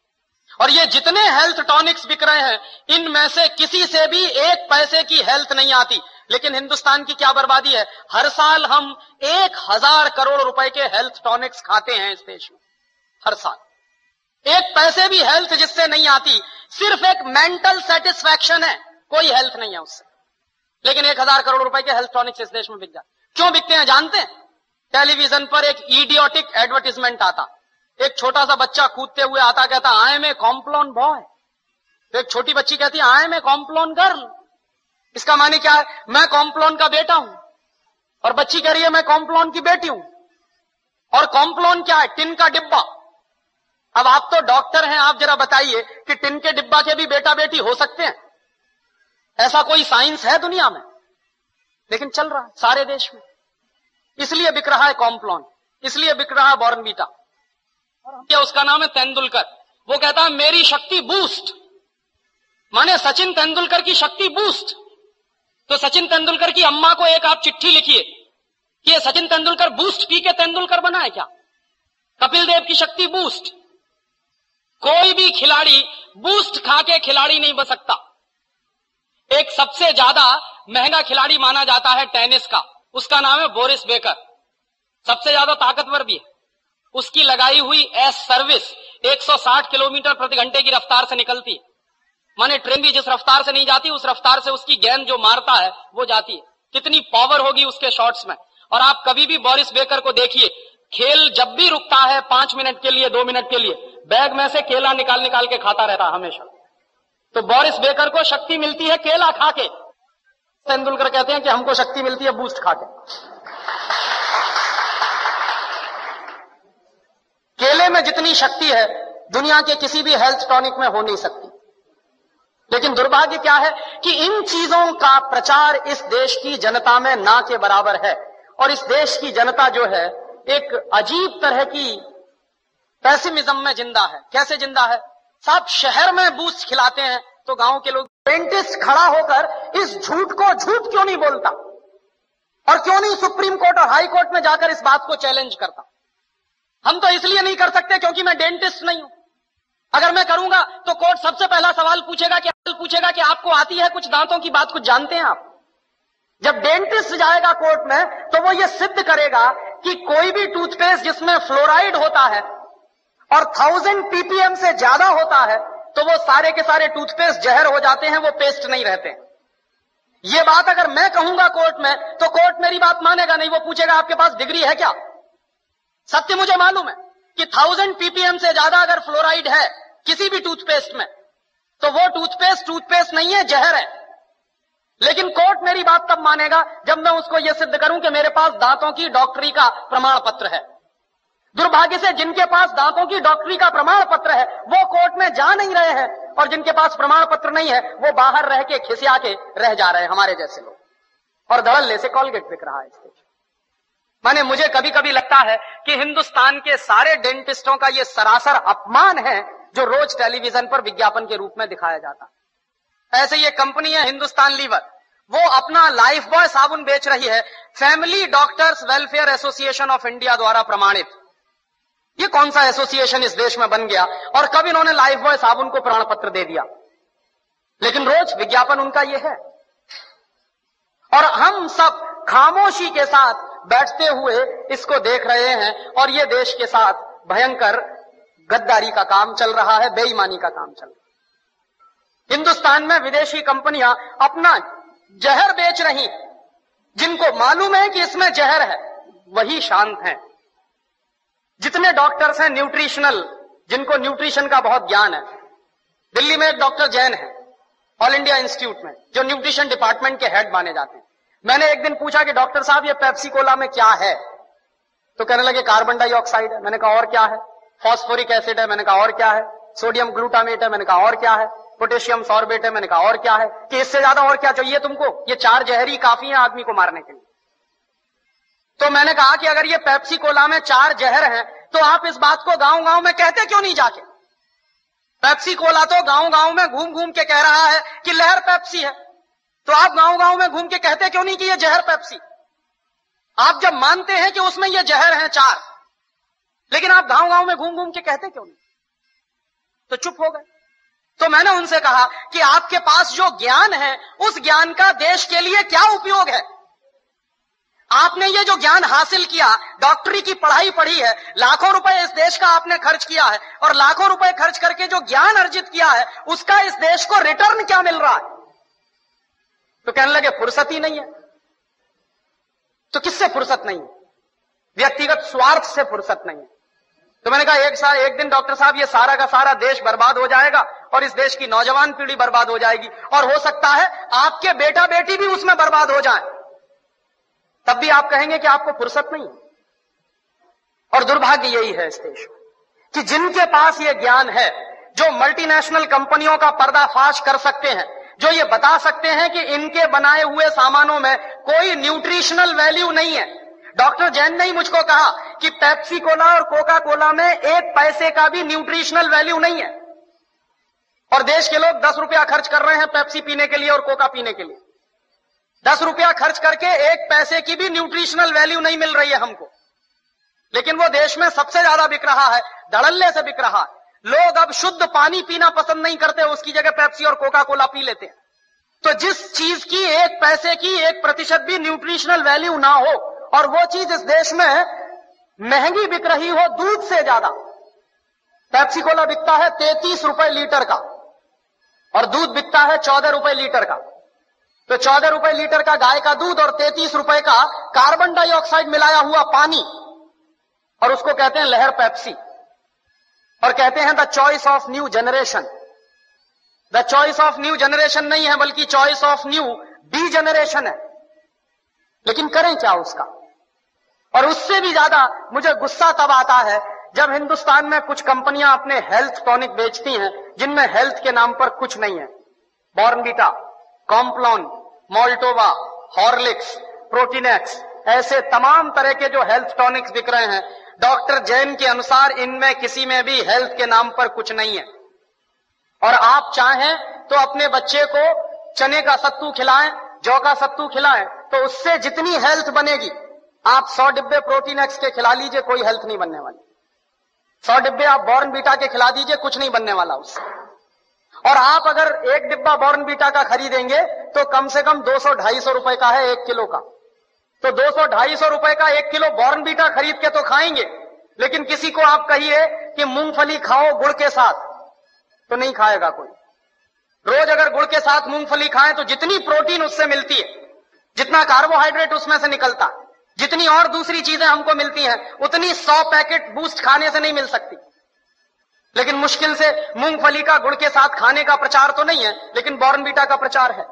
और ये जितने हेल्थ टॉनिक्स बिक रहे हैं, इनमें से किसी से भी 1 पैसे की हेल्थ नहीं आती। लेकिन हिंदुस्तान की क्या बर्बादी है, हर साल हम 1000 करोड़ रुपए के हेल्थ टॉनिक्स खाते हैं इस देश में। हर साल 1 पैसे भी हेल्थ जिससे नहीं आती, सिर्फ एक मेंटल सेटिस्फैक्शन है, कोई हेल्थ नहीं है उससे। लेकिन 1000 करोड़ रुपए के हेल्थ टॉनिक्स इस देश में बिक जाते। क्यों बिकते हैं जानते हैं? टेलीविजन पर एक इडियोटिक एडवर्टीजमेंट आता, एक छोटा सा बच्चा कूदते हुए आता, कहता I am a Complan boy. तो एक छोटी बच्ची कहती है I am a Complan girl. इसका माने क्या है? मैं कॉम्प्लॉन का बेटा हूं। और बच्ची कह रही है मैं कॉम्प्लॉन की बेटी हूं। और कॉम्प्लॉन क्या है? टिन का डिब्बा। अब आप तो डॉक्टर हैं, आप जरा बताइए कि टिन के डिब्बा के भी बेटा बेटी हो सकते हैं? ऐसा कोई साइंस है दुनिया में? लेकिन चल रहा है सारे देश में। इसलिए बिक रहा है कॉम्प्लॉन, इसलिए बिक रहा है बॉर्नवीटा। और उसका नाम है तेंदुलकर। वो कहता है मेरी शक्ति बूस्ट, माने सचिन तेंदुलकर की शक्ति बूस्ट। तो सचिन तेंदुलकर की अम्मा को एक आप चिट्ठी लिखिए कि ये सचिन तेंदुलकर बूस्ट पी के तेंदुलकर बना है क्या? कपिल देव की शक्ति बूस्ट। कोई भी खिलाड़ी बूस्ट खा के खिलाड़ी नहीं बन सकता। एक सबसे ज्यादा महंगा खिलाड़ी माना जाता है टेनिस का, उसका नाम है बोरिस बेकर। सबसे ज्यादा ताकतवर भी है। उसकी लगाई हुई एस सर्विस 160 किलोमीटर प्रति घंटे की रफ्तार से निकलती है। माने ट्रेन भी जिस रफ्तार से नहीं जाती, उस रफ्तार से उसकी गेंद जो मारता है वो जाती है। कितनी पावर होगी उसके शॉट्स में। और आप कभी भी बोरिस बेकर को देखिए, खेल जब भी रुकता है 5 मिनट के लिए, 2 मिनट के लिए, बैग में से केला निकाल निकाल के खाता रहता हमेशा। तो बोरिस बेकर को शक्ति मिलती है केला खा के, तेंदुलकर कहते हैं कि हमको शक्ति मिलती है बूस्ट खा के। केले में जितनी शक्ति है दुनिया के किसी भी हेल्थ टॉनिक में हो नहीं सकती। लेकिन दुर्भाग्य क्या है कि इन चीजों का प्रचार इस देश की जनता में ना के बराबर है। और इस देश की जनता जो है एक अजीब तरह की पैसिमिज्म में जिंदा है। कैसे जिंदा है साहब? शहर में बूस्ट खिलाते हैं तो गांव के लोग, डेंटिस्ट खड़ा होकर इस झूठ को झूठ क्यों नहीं बोलता और क्यों नहीं सुप्रीम कोर्ट और हाई कोर्ट में जाकर इस बात को चैलेंज करता? हम तो इसलिए नहीं कर सकते क्योंकि मैं डेंटिस्ट नहीं हूं। अगर मैं करूंगा तो कोर्ट सबसे पहला सवाल पूछेगा कि आपको आती है कुछ दांतों की बात, कुछ जानते हैं आप? जब डेंटिस्ट जाएगा कोर्ट में तो वो ये सिद्ध करेगा कि कोई भी टूथपेस्ट जिसमें फ्लोराइड होता है और 1000 ppm से ज्यादा होता है तो वो सारे के सारे टूथपेस्ट जहर हो जाते हैं, वो पेस्ट नहीं रहते। ये बात अगर मैं कहूंगा कोर्ट में तो कोर्ट मेरी बात मानेगा नहीं, वो पूछेगा आपके पास डिग्री है क्या? सत्य मुझे मालूम है कि 1000 ppm से ज्यादा अगर फ्लोराइड है किसी भी टूथपेस्ट में तो वो टूथपेस्ट नहीं है, जहर है। लेकिन कोर्ट मेरी बात तब मानेगा जब मैं उसको यह सिद्ध करूं कि मेरे पास दांतों की डॉक्टरी का प्रमाण पत्र है। दुर्भाग्य से जिनके पास दांतों की डॉक्टरी का प्रमाण पत्र है वो कोर्ट में जा नहीं रहे हैं, और जिनके पास प्रमाण पत्र नहीं है वो बाहर रह के खिसिया के रह जा रहे हैं, हमारे जैसे लोग। और धड़ल्ले से कॉलगेट बिक रहा है इस देश। माने मुझे कभी कभी लगता है कि हिंदुस्तान के सारे डेंटिस्टों का यह सरासर अपमान है जो रोज टेलीविजन पर विज्ञापन के रूप में दिखाया जाता है। ऐसे ये कंपनी है हिंदुस्तान लीवर, वो अपना लाइफ बॉय साबुन बेच रही है, family doctors welfare association of India द्वारा प्रमाणित। ये कौन सा एसोसिएशन इस देश में बन गया और कब इन्होंने लाइफ बॉय साबुन को प्रमाण पत्र दे दिया? लेकिन रोज विज्ञापन उनका ये है। और हम सब खामोशी के साथ बैठते हुए इसको देख रहे हैं, और ये देश के साथ भयंकर गद्दारी का काम चल रहा है, बेईमानी का काम चल रहा है। हिंदुस्तान में विदेशी कंपनियां अपना जहर बेच रही, जिनको मालूम है कि इसमें जहर है वही शांत हैं। जितने डॉक्टर्स हैं न्यूट्रिशनल, जिनको न्यूट्रिशन का बहुत ज्ञान है, दिल्ली में एक डॉक्टर जैन है ऑल इंडिया इंस्टीट्यूट में, जो न्यूट्रिशन डिपार्टमेंट के हेड माने जाते हैं। मैंने एक दिन पूछा कि डॉक्टर साहब ये पेप्सी कोला में क्या है? तो कहने लगे कार्बन डाइऑक्साइड है। मैंने कहा और क्या है? फॉस्फोरिक एसिड है। मैंने कहा और क्या है? सोडियम ग्लूटामेट है। मैंने कहा और क्या है? पोटेशियम सॉर्बेट है। मैंने कहा और क्या है? कि इससे ज्यादा और क्या चाहिए तुमको? ये 4 जहरी काफी है आदमी को मारने के लिए। तो मैंने कहा कि अगर ये पेप्सी कोला में 4 जहर हैं तो आप इस बात को गांव गांव में कहते क्यों नहीं जाके? पेप्सी कोला तो गांव गांव में घूम घूम के कह रहा है कि लहर पेप्सी है, तो आप गांव गांव में घूम के कहते क्यों नहीं कि ये जहर पेप्सी? आप जब मानते हैं कि उसमें ये जहर हैं 4, लेकिन आप गांव गांव में घूम घूम के कहते क्यों नहीं? तो चुप हो गए। तो मैंने उनसे कहा कि आपके पास जो ज्ञान है उस ज्ञान का देश के लिए क्या उपयोग है? आपने ये जो ज्ञान हासिल किया, डॉक्टरी की पढ़ाई पढ़ी है, लाखों रुपए इस देश का आपने खर्च किया है, और लाखों रुपए खर्च करके जो ज्ञान अर्जित किया है उसका इस देश को रिटर्न क्या मिल रहा है? तो कहने लगे फुर्सत ही नहीं है। तो किससे फुर्सत नहीं है? व्यक्तिगत स्वार्थ से फुर्सत नहीं है। तो मैंने कहा एक दिन डॉक्टर साहब ये सारा का सारा देश बर्बाद हो जाएगा और इस देश की नौजवान पीढ़ी बर्बाद हो जाएगी, और हो सकता है आपके बेटा बेटी भी उसमें बर्बाद हो जाए, तब भी आप कहेंगे कि आपको फुर्सत नहीं। और दुर्भाग्य यही है इस देश में कि जिनके पास ये ज्ञान है, जो मल्टीनेशनल कंपनियों का पर्दाफाश कर सकते हैं, जो ये बता सकते हैं कि इनके बनाए हुए सामानों में कोई न्यूट्रिशनल वैल्यू नहीं है। डॉक्टर जैन ने ही मुझको कहा कि पेप्सी कोला और कोका कोला में 1 पैसे का भी न्यूट्रिशनल वैल्यू नहीं है, और देश के लोग 10 रुपया खर्च कर रहे हैं पेप्सी पीने के लिए और कोका पीने के लिए। 10 रुपया खर्च करके 1 पैसे की भी न्यूट्रिशनल वैल्यू नहीं मिल रही है हमको, लेकिन वो देश में सबसे ज्यादा बिक रहा है, धड़ल्ले से बिक रहा है। लोग अब शुद्ध पानी पीना पसंद नहीं करते, उसकी जगह पेप्सी और कोका कोला पी लेते हैं। तो जिस चीज की 1 पैसे की 1% भी न्यूट्रिशनल वैल्यू ना हो, और वो चीज इस देश में महंगी बिक रही हो दूध से ज्यादा। पेप्सी कोला बिकता है 33 रुपए लीटर का और दूध बिकता है 14 रुपए लीटर का। तो 14 रुपए लीटर का गाय का दूध और 33 रुपए का कार्बन डाइऑक्साइड मिलाया हुआ पानी, और उसको कहते हैं लहर पेप्सी। और कहते हैं the choice of new generation. The choice of new generation नहीं है, बल्कि choice of new D generation है। लेकिन करें क्या उसका? और उससे भी ज्यादा मुझे गुस्सा तब आता है जब हिंदुस्तान में कुछ कंपनियां अपने हेल्थ टॉनिक बेचती हैं जिनमें हेल्थ के नाम पर कुछ नहीं है। Bournvita, Complan, Maltova, Horlicks, Protinex, ऐसे तमाम तरह के जो हेल्थ टॉनिक्स बिक रहे हैं, डॉक्टर जैन के अनुसार इनमें किसी में भी हेल्थ के नाम पर कुछ नहीं है। और आप चाहें तो अपने बच्चे को चने का सत्तू खिलाएं, जौ का सत्तू खिलाएं, तो उससे जितनी हेल्थ बनेगी, आप 100 डिब्बे प्रोटीनेक्स के खिला लीजिए, कोई हेल्थ नहीं बनने वाली। 100 डिब्बे आप बॉर्नवीटा के खिला दीजिए, कुछ नहीं बनने वाला उससे। और आप अगर एक डिब्बा बॉर्नवीटा का खरीदेंगे तो कम से कम 200-250 रुपए का है 1 किलो का। तो 200-250 रुपए का 1 किलो बॉर्नवीटा खरीद के तो खाएंगे, लेकिन किसी को आप कहिए कि मूंगफली खाओ गुड़ के साथ, तो नहीं खाएगा कोई। रोज अगर गुड़ के साथ मूंगफली खाएं तो जितनी प्रोटीन उससे मिलती है, जितना कार्बोहाइड्रेट उसमें से निकलता है, जितनी और दूसरी चीजें हमको मिलती हैं, उतनी 100 पैकेट बूस्ट खाने से नहीं मिल सकती। लेकिन मुश्किल से मूंगफली का गुड़ के साथ खाने का प्रचार तो नहीं है, लेकिन बॉर्नवीटा का प्रचार है।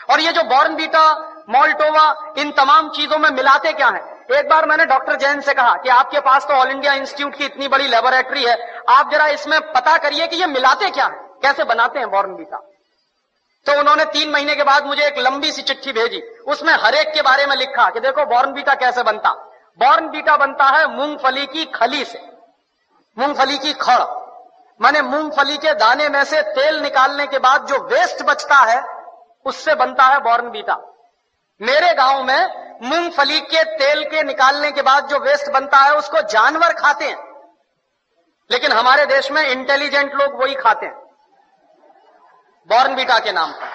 और ये जो बॉर्नवीटा, मोल्टोवा, इन तमाम चीजों में मिलाते क्या है? एक बार मैंने डॉक्टर जैन से कहा कि आपके पास तो ऑल इंडिया इंस्टीट्यूट की इतनी बड़ी लेबोरेटरी है, आप जरा इसमें पता करिए कि ये मिलाते क्या है, कैसे बनाते हैं बॉर्नवीटा। तो उन्होंने 3 महीने के बाद मुझे एक लंबी सी चिट्ठी भेजी, उसमें हर एक के बारे में लिखा कि देखो बॉर्नवीटा कैसे बनता। बॉर्नवीटा बनता है मूंगफली की खली से, मूंगफली की खड़, माने मूंगफली के दाने में से तेल निकालने के बाद जो वेस्ट बचता है उससे बनता है बॉर्नवीटा। मेरे गांव में मूंगफली के तेल के निकालने के बाद जो वेस्ट बनता है उसको जानवर खाते हैं, लेकिन हमारे देश में इंटेलिजेंट लोग वही खाते हैं बॉर्नवीटा के नाम पर।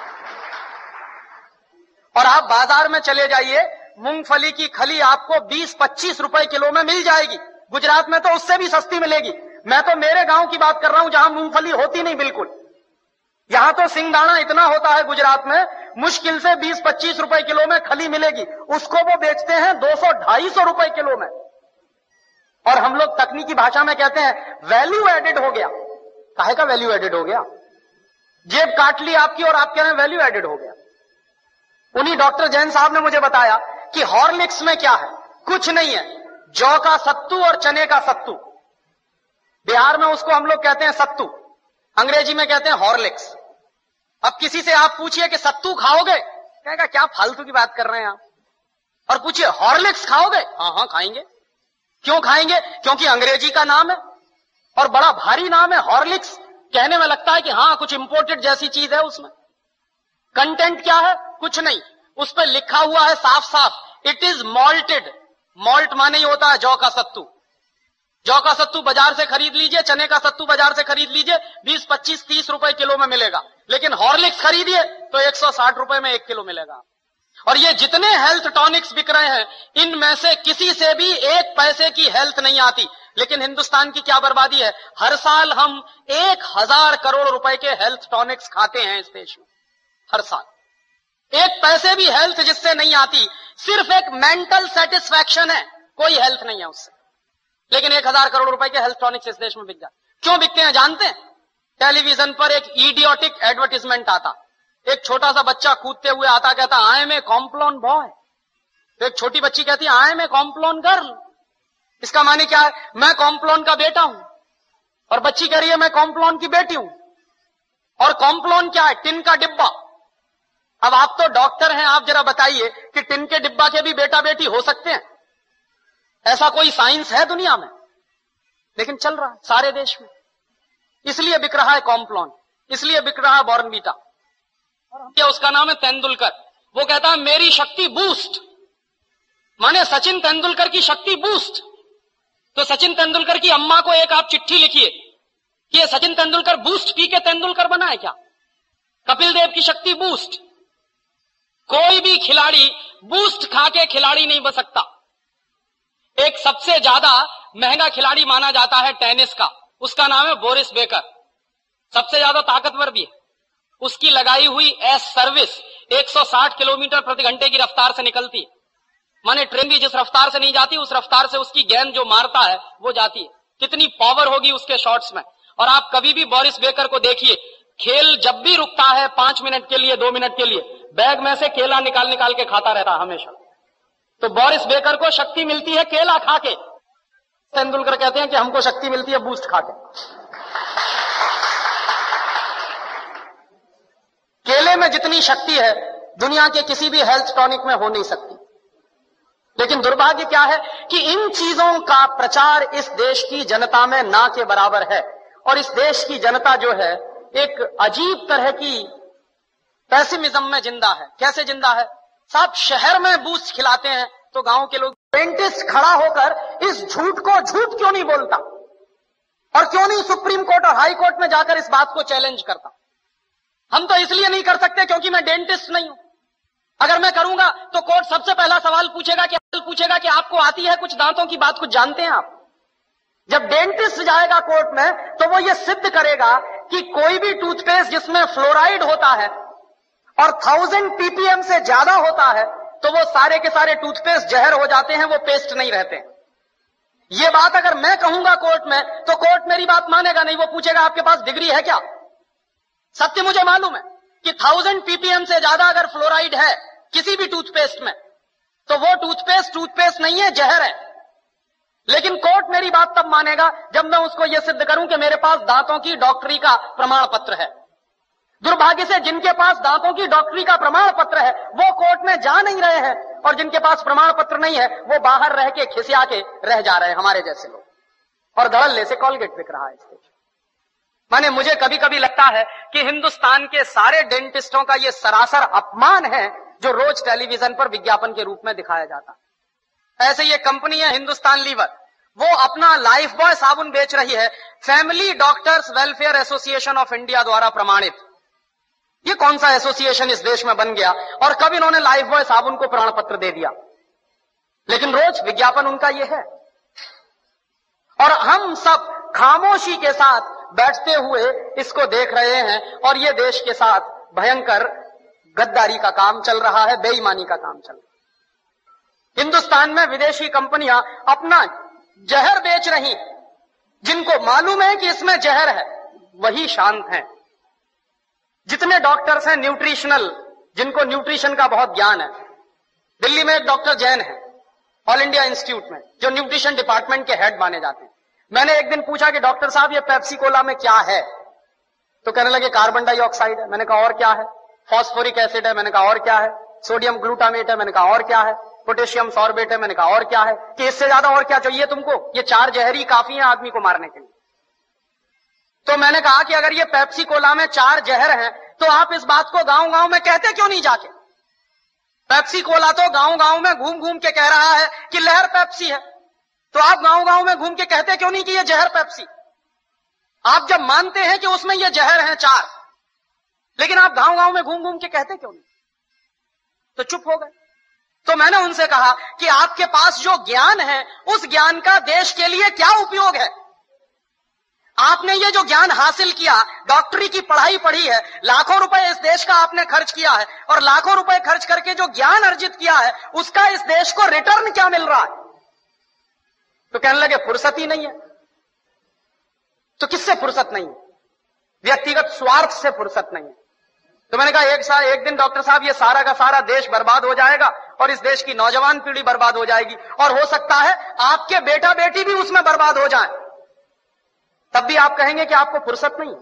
और आप बाजार में चले जाइए, मूंगफली की खली आपको 20-25 रुपए किलो में मिल जाएगी। गुजरात में तो उससे भी सस्ती मिलेगी। मैं तो मेरे गांव की बात कर रहा हूं जहां मूंगफली होती नहीं बिल्कुल। यहां तो सिंगदाना इतना होता है गुजरात में, मुश्किल से 20-25 रुपए किलो में खली मिलेगी, उसको वो बेचते हैं 200-250 रुपए किलो में। और हम लोग तकनीकी भाषा में कहते हैं वैल्यू एडेड हो गया। काहे का वैल्यू एडेड हो गया? जेब काट ली आपकी और आप कह रहे हैं वैल्यू एडेड हो गया। उन्हीं डॉक्टर जैन साहब ने मुझे बताया कि हॉर्लिक्स में क्या है, कुछ नहीं है, जौ का सत्तू और चने का सत्तू। बिहार में उसको हम लोग कहते हैं सत्तू, अंग्रेजी में कहते हैं हॉर्लिक्स। अब किसी से आप पूछिए कि सत्तू खाओगे, कहेगा क्या फालतू की बात कर रहे हैं आप। और पूछिए हॉर्लिक्स खाओगे, हाँ हाँ खाएंगे। क्यों खाएंगे? क्योंकि अंग्रेजी का नाम है और बड़ा भारी नाम है हॉर्लिक्स। कहने में लगता है कि हाँ कुछ इंपोर्टेड जैसी चीज है उसमें। कंटेंट क्या है? कुछ नहीं। उस पर लिखा हुआ है साफ साफ, इट इज मॉल्टेड। मॉल्ट माने ही होता है जौ का सत्तू। जौ का सत्तू बाजार से खरीद लीजिए, चने का सत्तू बाजार से खरीद लीजिए, 20-25-30 रुपए किलो में मिलेगा। लेकिन हॉर्लिक्स खरीदिए तो 160 रुपए में 1 किलो मिलेगा। और ये जितने हेल्थ टॉनिक्स बिक रहे हैं, इनमें से किसी से भी 1 पैसे की हेल्थ नहीं आती। लेकिन हिंदुस्तान की क्या बर्बादी है, हर साल हम 1000 करोड़ रुपए के हेल्थ टॉनिक्स खाते हैं इस देश में। हर साल 1 पैसे भी हेल्थ जिससे नहीं आती, सिर्फ एक मेंटल सेटिस्फैक्शन है, कोई हेल्थ नहीं है उससे। लेकिन 1000 करोड़ रुपए के हेल्थ टॉनिक्स इस देश में बिक जाते। क्यों बिकते हैं जानते हैं? टेलीविजन पर एक इडियोटिक एडवर्टीजमेंट आता, एक छोटा सा बच्चा कूदते हुए आता, कहता I am a Complan boy. तो एक छोटी बच्ची कहती है I am a Complan girl. इसका माने क्या है? मैं कॉम्प्लॉन का बेटा हूं। और बच्ची कह रही है मैं कॉम्प्लॉन की बेटी हूं। और कॉम्प्लॉन क्या है? टिन का डिब्बा। अब आप तो डॉक्टर हैं, आप जरा बताइए कि टिन के डिब्बा के भी बेटा बेटी हो सकते हैं? ऐसा कोई साइंस है दुनिया में? लेकिन चल रहा है सारे देश में। इसलिए बिक रहा है कॉम्प्लॉन, इसलिए बिक रहा है बॉर्नवीटा। और उसका नाम है तेंदुलकर। वो कहता है मेरी शक्ति बूस्ट, माने सचिन तेंदुलकर की शक्ति बूस्ट। तो सचिन तेंदुलकर की अम्मा को एक आप चिट्ठी लिखिए कि ये सचिन तेंदुलकर बूस्ट पी के तेंदुलकर बना है क्या? कपिल देव की शक्ति बूस्ट। कोई भी खिलाड़ी बूस्ट खा के खिलाड़ी नहीं बन सकता। एक सबसे ज्यादा महंगा खिलाड़ी माना जाता है टेनिस का, उसका नाम है बोरिस बेकर। सबसे ज्यादा ताकतवर भी है। उसकी लगाई हुई एस सर्विस 160 किलोमीटर प्रति घंटे की रफ्तार से निकलती है। माने ट्रेन भी जिस रफ्तार से नहीं जाती, उस रफ्तार से उसकी गेंद जो मारता है वो जाती है। कितनी पावर होगी उसके शॉट्स में। और आप कभी भी बोरिस बेकर को देखिए, खेल जब भी रुकता है 5 मिनट के लिए, 2 मिनट के लिए, बैग में से केला निकाल निकाल के खाता रहता है हमेशा। तो बोरिस बेकर को शक्ति मिलती है केला खा के। तेंदुलकर कहते हैं कि हमको शक्ति मिलती है बूस्ट खा के। केले में जितनी शक्ति है दुनिया के किसी भी हेल्थ टॉनिक में हो नहीं सकती। लेकिन दुर्भाग्य क्या है कि इन चीजों का प्रचार इस देश की जनता में ना के बराबर है। और इस देश की जनता जो है एक अजीब तरह की पैसिमिज्म में जिंदा है। कैसे जिंदा है साहब? शहर में बूस्ट खिलाते हैं तो गांव के लोग, डेंटिस्ट खड़ा होकर इस झूठ को झूठ क्यों नहीं बोलता? और क्यों नहीं सुप्रीम कोर्ट और हाई कोर्ट में जाकर इस बात को चैलेंज करता? हम तो इसलिए नहीं कर सकते क्योंकि मैं डेंटिस्ट नहीं हूं। अगर मैं करूंगा तो कोर्ट सबसे पहला सवाल पूछेगा कि आपको आती है कुछ दांतों की बात, कुछ जानते हैं आप? जब डेंटिस्ट जाएगा कोर्ट में तो वो ये सिद्ध करेगा कि कोई भी टूथपेस्ट जिसमें फ्लोराइड होता है और 1000 ppm से ज्यादा होता है तो वो सारे के सारे टूथपेस्ट जहर हो जाते हैं, वो पेस्ट नहीं रहते। ये बात अगर मैं कहूंगा कोर्ट में तो कोर्ट मेरी बात मानेगा नहीं, वो पूछेगा आपके पास डिग्री है क्या? सत्य मुझे मालूम है कि 1000 ppm से ज्यादा अगर फ्लोराइड है किसी भी टूथपेस्ट में तो वो टूथपेस्ट नहीं है, जहर है। लेकिन कोर्ट मेरी बात तब मानेगा जब मैं उसको यह सिद्ध करूं कि मेरे पास दांतों की डॉक्टरी का प्रमाण पत्र है। दुर्भाग्य से जिनके पास दांतों की डॉक्टरी का प्रमाण पत्र है वो कोर्ट में जा नहीं रहे हैं, और जिनके पास प्रमाण पत्र नहीं है वो बाहर रह के खिसिया के रह जा रहे हैं, हमारे जैसे लोग। और धड़ल्ले से कॉलगेट बिक रहा है इस देश। माने मुझे कभी कभी लगता है कि हिंदुस्तान के सारे डेंटिस्टों का यह सरासर अपमान है जो रोज टेलीविजन पर विज्ञापन के रूप में दिखाया जाता है। ऐसे ये कंपनी है हिंदुस्तान लीवर, वो अपना लाइफ बॉय साबुन बेच रही है family doctors welfare association of India द्वारा प्रमाणित। ये कौन सा एसोसिएशन इस देश में बन गया और कब इन्होंने लाइफ बॉय साबुन को प्रमाण पत्र दे दिया? लेकिन रोज विज्ञापन उनका ये है। और हम सब खामोशी के साथ बैठते हुए इसको देख रहे हैं, और ये देश के साथ भयंकर गद्दारी का काम चल रहा है, बेईमानी का काम चल रहा है। हिंदुस्तान में विदेशी कंपनियां अपना जहर बेच रही, जिनको मालूम है कि इसमें जहर है वही शांत हैं। जितने डॉक्टर्स हैं न्यूट्रिशनल, जिनको न्यूट्रिशन का बहुत ज्ञान है, दिल्ली में एक डॉक्टर जैन है ऑल इंडिया इंस्टीट्यूट में, जो न्यूट्रिशन डिपार्टमेंट के हेड माने जाते हैं। मैंने एक दिन पूछा कि डॉक्टर साहब ये पेप्सी कोला में क्या है? तो कहने लगे कार्बन डाइऑक्साइड है। मैंने कहा और क्या है? फॉस्फोरिक एसिड है। मैंने कहा और क्या है? सोडियम ग्लूटामेट है। मैंने कहा और क्या है? पोटेशियम सॉर्बेट है। मैंने कहा और क्या है? कि इससे ज्यादा और क्या चाहिए तुमको? ये 4 जहर ही काफी है आदमी को मारने के लिए। तो मैंने कहा कि अगर ये पेप्सी कोला में 4 जहर हैं तो आप इस बात को गांव गांव में कहते क्यों नहीं जाके? पेप्सी कोला तो गांव गांव में घूम घूम के कह रहा है कि लहर पेप्सी है, तो आप गांव गांव में घूम के कहते क्यों नहीं कि ये जहर पेप्सी? आप जब मानते हैं कि उसमें ये जहर हैं 4, लेकिन आप गांव गांव में घूम घूम के कहते क्यों नहीं? तो चुप हो गए। तो मैंने उनसे कहा कि आपके पास जो ज्ञान है उस ज्ञान का देश के लिए क्या उपयोग है? आपने ये जो ज्ञान हासिल किया, डॉक्टरी की पढ़ाई पढ़ी है, लाखों रुपए इस देश का आपने खर्च किया है, और लाखों रुपए खर्च करके जो ज्ञान अर्जित किया है उसका इस देश को रिटर्न क्या मिल रहा है? तो कहने लगे फुर्सत ही नहीं है। तो किससे फुर्सत नहीं है? व्यक्तिगत स्वार्थ से फुर्सत नहीं है। तो मैंने कहा एक दिन डॉक्टर साहब ये सारा का सारा देश बर्बाद हो जाएगा और इस देश की नौजवान पीढ़ी बर्बाद हो जाएगी, और हो सकता है आपके बेटा बेटी भी उसमें बर्बाद हो जाए, तब भी आप कहेंगे कि आपको फुर्सत नहीं।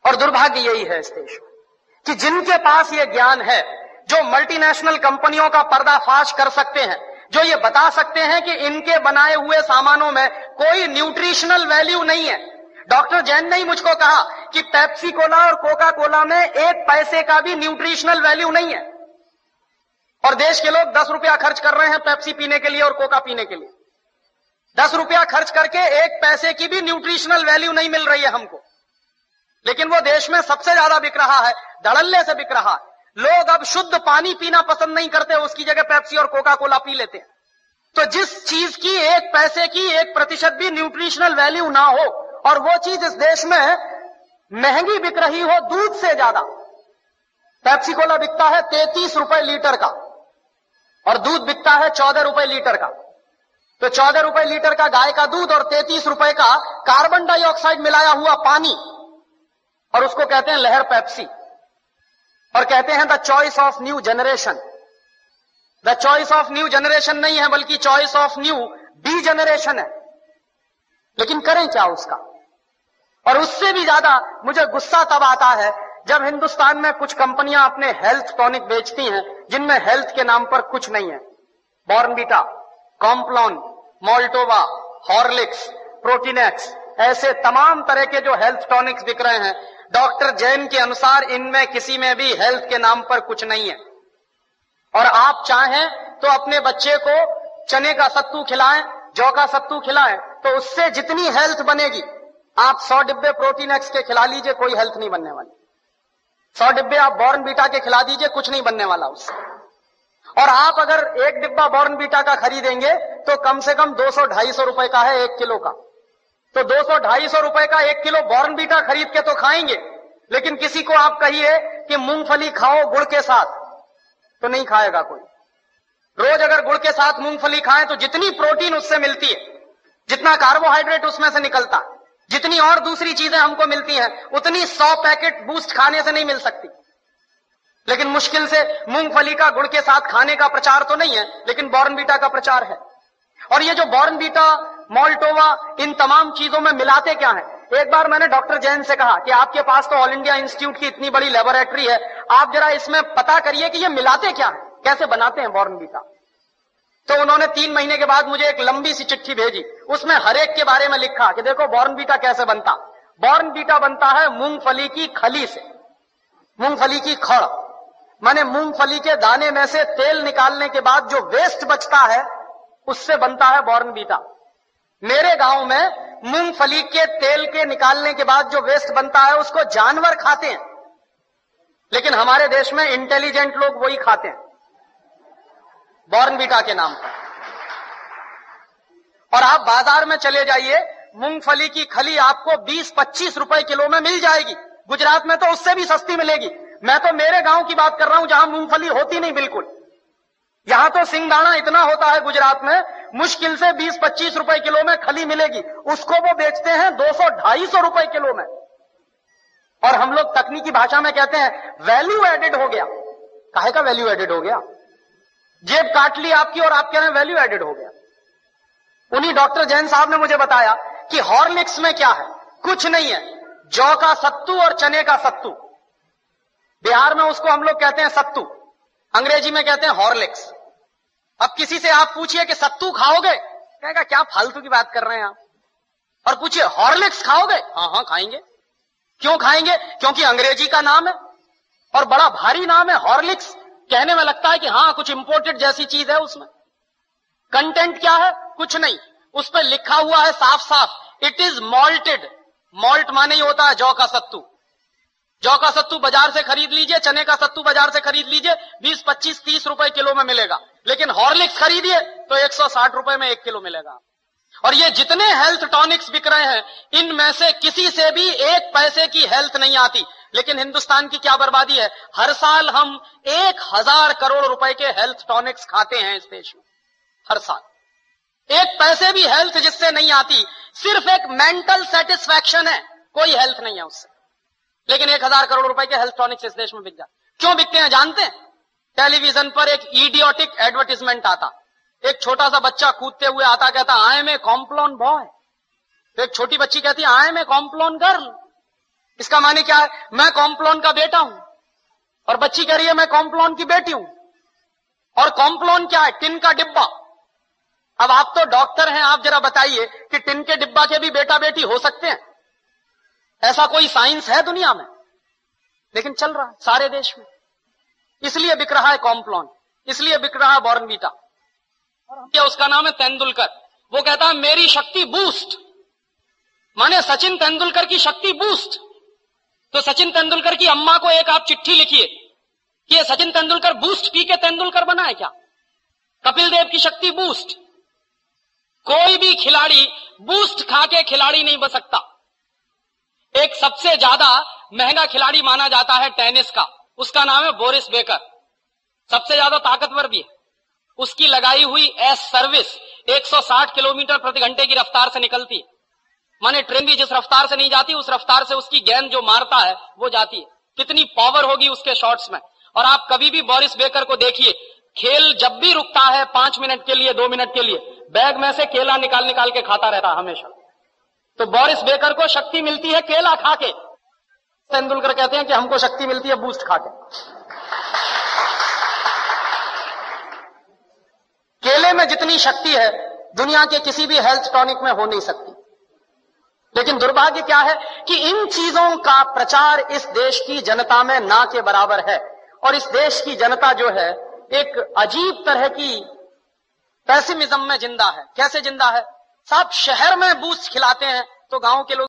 और दुर्भाग्य यही है इस देश में कि जिनके पास ये ज्ञान है, जो मल्टीनेशनल कंपनियों का पर्दाफाश कर सकते हैं, जो ये बता सकते हैं कि इनके बनाए हुए सामानों में कोई न्यूट्रिशनल वैल्यू नहीं है। डॉक्टर जैन ने ही मुझको कहा कि पेप्सी कोला और कोका कोला में 1 पैसे का भी न्यूट्रिशनल वैल्यू नहीं है, और देश के लोग 10 रुपया खर्च कर रहे हैं पेप्सी पीने के लिए और कोका पीने के लिए। 10 रुपया खर्च करके 1 पैसे की भी न्यूट्रिशनल वैल्यू नहीं मिल रही है हमको, लेकिन वो देश में सबसे ज्यादा बिक रहा है, धड़ल्ले से बिक रहा है। लोग अब शुद्ध पानी पीना पसंद नहीं करते, उसकी जगह पेप्सी और कोका कोला पी लेते हैं। तो जिस चीज की 1 पैसे की 1% भी न्यूट्रिशनल वैल्यू ना हो, और वो चीज इस देश में महंगी बिक रही हो दूध से ज्यादा। पेप्सी कोला बिकता है 33 रुपए लीटर का और दूध बिकता है 14 रुपए लीटर का। तो 14 रुपए लीटर का गाय का दूध और 33 रुपए का कार्बन डाइऑक्साइड मिलाया हुआ पानी, और उसको कहते हैं लहर पेप्सी, और कहते हैं the choice of new generation. The choice of new generation नहीं है, बल्कि choice of new D generation है। लेकिन करें क्या उसका? और उससे भी ज्यादा मुझे गुस्सा तब आता है जब हिंदुस्तान में कुछ कंपनियां अपने हेल्थ टॉनिक बेचती हैं जिनमें हेल्थ के नाम पर कुछ नहीं है। Bournvita, Complan, Maltova, Horlicks, Protinex, ऐसे तमाम तरह के जो हेल्थ टॉनिक्स बिक रहे हैं, डॉक्टर जैन के अनुसार इनमें किसी में भी हेल्थ के नाम पर कुछ नहीं है। और आप चाहें तो अपने बच्चे को चने का सत्तू खिलाएं, जौ का सत्तू खिलाएं, तो उससे जितनी हेल्थ बनेगी, आप 100 डिब्बे प्रोटीनेक्स के खिला लीजिए, कोई हेल्थ नहीं बनने वाली। 100 डिब्बे आप बॉर्नवीटा के खिला दीजिए, कुछ नहीं बनने वाला उससे। और आप अगर एक डिब्बा बॉर्नवीटा का खरीदेंगे तो कम से कम 200-250 रुपए का है 1 किलो का। तो 200-250 रुपए का 1 किलो बॉर्नवीटा खरीद के तो खाएंगे, लेकिन किसी को आप कहिए कि मूंगफली खाओ गुड़ के साथ, तो नहीं खाएगा कोई। रोज अगर गुड़ के साथ मूंगफली खाएं तो जितनी प्रोटीन उससे मिलती है, जितना कार्बोहाइड्रेट उसमें से निकलता, जितनी और दूसरी चीजें हमको मिलती हैं, उतनी 100 पैकेट बूस्ट खाने से नहीं मिल सकती। लेकिन मुश्किल से मूंगफली का गुड़ के साथ खाने का प्रचार तो नहीं है, लेकिन बॉर्नवीटा का प्रचार है। और ये जो बॉर्नवीटा, मोल्टोवा, इन तमाम चीजों में मिलाते क्या है? एक बार मैंने डॉक्टर जैन से कहा कि आपके पास तो ऑल इंडिया इंस्टीट्यूट की इतनी बड़ी लेबोरेटरी है, आप जरा इसमें पता करिए कि ये मिलाते क्या है, कैसे बनाते हैं बॉर्नवीटा। तो उन्होंने 3 महीने के बाद मुझे एक लंबी सी चिट्ठी भेजी, उसमें हर एक के बारे में लिखा कि देखो बॉर्नवीटा कैसे बनता। बॉर्नवीटा बनता है मूंगफली की खली से, मूंगफली की खड़, माने मूंगफली के दाने में से तेल निकालने के बाद जो वेस्ट बचता है उससे बनता है बॉर्नवीटा। मेरे गांव में मूंगफली के तेल के निकालने के बाद जो वेस्ट बनता है उसको जानवर खाते हैं, लेकिन हमारे देश में इंटेलिजेंट लोग वही खाते हैं बॉर्नवीटा के नाम पर। और आप बाजार में चले जाइए, मूंगफली की खली आपको 20-25 रुपए किलो में मिल जाएगी। गुजरात में तो उससे भी सस्ती मिलेगी। मैं तो मेरे गांव की बात कर रहा हूं जहां मूंगफली होती नहीं बिल्कुल। यहां तो सिंगदाना इतना होता है गुजरात में, मुश्किल से 20-25 रुपए किलो में खली मिलेगी, उसको वो बेचते हैं 200-250 रुपए किलो में। और हम लोग तकनीकी भाषा में कहते हैं वैल्यू एडेड हो गया। काहे का वैल्यू एडेड हो गया? जेब काट ली आपकी और आप कह रहे हैं वैल्यू एडेड हो गया। उन्हीं डॉक्टर जैन साहब ने मुझे बताया कि हॉर्लिक्स में क्या है, कुछ नहीं है, जौ का सत्तू और चने का सत्तू। बिहार में उसको हम लोग कहते हैं सत्तू, अंग्रेजी में कहते हैं हॉर्लिक्स। अब किसी से आप पूछिए कि सत्तू खाओगे, कहेगा क्या फालतू की बात कर रहे हैं आप। और पूछिए हॉर्लिक्स खाओगे, हाँ हाँ खाएंगे। क्यों खाएंगे? क्योंकि अंग्रेजी का नाम है और बड़ा भारी नाम है हॉर्लिक्स। कहने में लगता है कि हाँ कुछ इंपोर्टेड जैसी चीज है। उसमें कंटेंट क्या है? कुछ नहीं। उस पर लिखा हुआ है साफ साफ, इट इज मॉल्टेड। मॉल्ट माने ही होता है जौ का सत्तू। जौ का सत्तू बाजार से खरीद लीजिए, चने का सत्तू बाजार से खरीद लीजिए, 20-25-30 रुपए किलो में मिलेगा। लेकिन हॉर्लिक्स खरीदिए तो 160 रुपए में 1 किलो मिलेगा। और ये जितने हेल्थ टॉनिक्स बिक रहे हैं, इनमें से किसी से भी 1 पैसे की हेल्थ नहीं आती। लेकिन हिंदुस्तान की क्या बर्बादी है, हर साल हम 1000 करोड़ रुपए के हेल्थ टॉनिक्स खाते हैं इस देश में। हर साल 1 पैसे भी हेल्थ जिससे नहीं आती, सिर्फ एक मेंटल सेटिस्फैक्शन है, कोई हेल्थ नहीं है उससे। लेकिन 1000 करोड़ रुपए के हेल्थ टॉनिक्स इस देश में बिक जाते। क्यों बिकते हैं जानते हैं? टेलीविजन पर एक इडियोटिक एडवर्टीजमेंट आता, एक छोटा सा बच्चा कूदते हुए आता, कहता I am a Complan boy. तो एक छोटी बच्ची कहती है I am a Complan girl. इसका माने क्या है? मैं कॉम्प्लॉन का बेटा हूं। और बच्ची कह रही है मैं कॉम्प्लॉन की बेटी हूं। और कॉम्प्लॉन क्या है? टिन का डिब्बा। अब आप तो डॉक्टर हैं, आप जरा बताइए कि टिन के डिब्बा के भी बेटा बेटी हो सकते हैं? ऐसा कोई साइंस है दुनिया में? लेकिन चल रहा है सारे देश में। इसलिए बिक रहा है कॉम्प्लॉन, इसलिए बिक रहा है बॉर्नवीटा। और उसका नाम है तेंदुलकर। वो कहता है मेरी शक्ति बूस्ट, माने सचिन तेंदुलकर की शक्ति बूस्ट। तो सचिन तेंदुलकर की अम्मा को एक आप चिट्ठी लिखिए कि ये सचिन तेंदुलकर बूस्ट पी के तेंदुलकर बना है क्या? कपिल देव की शक्ति बूस्ट। कोई भी खिलाड़ी बूस्ट खा के खिलाड़ी नहीं बन सकता। एक सबसे ज्यादा महंगा खिलाड़ी माना जाता है टेनिस का, उसका नाम है बोरिस बेकर। सबसे ज्यादा ताकतवर भी है। उसकी लगाई हुई एस सर्विस 160 किलोमीटर प्रति घंटे की रफ्तार से निकलती है। माने ट्रेन भी जिस रफ्तार से नहीं जाती उस रफ्तार से उसकी गेंद जो मारता है वो जाती है। कितनी पावर होगी उसके शॉट्स में। और आप कभी भी बोरिस बेकर को देखिए, खेल जब भी रुकता है 5 मिनट के लिए 2 मिनट के लिए, बैग में से केला निकाल निकाल के खाता रहता हमेशा। तो बोरिस बेकर को शक्ति मिलती है केला खा के। तेंदुलकर कहते हैं कि हमको शक्ति मिलती है बूस्ट खा के। केले में जितनी शक्ति है दुनिया के किसी भी हेल्थ टॉनिक में हो नहीं सकती। लेकिन दुर्भाग्य क्या है कि इन चीजों का प्रचार इस देश की जनता में ना के बराबर है। और इस देश की जनता जो है एक अजीब तरह की पेसिमिज्म में जिंदा है। कैसे जिंदा है साहब? शहर में बूस्ट खिलाते हैं तो गांव के लोग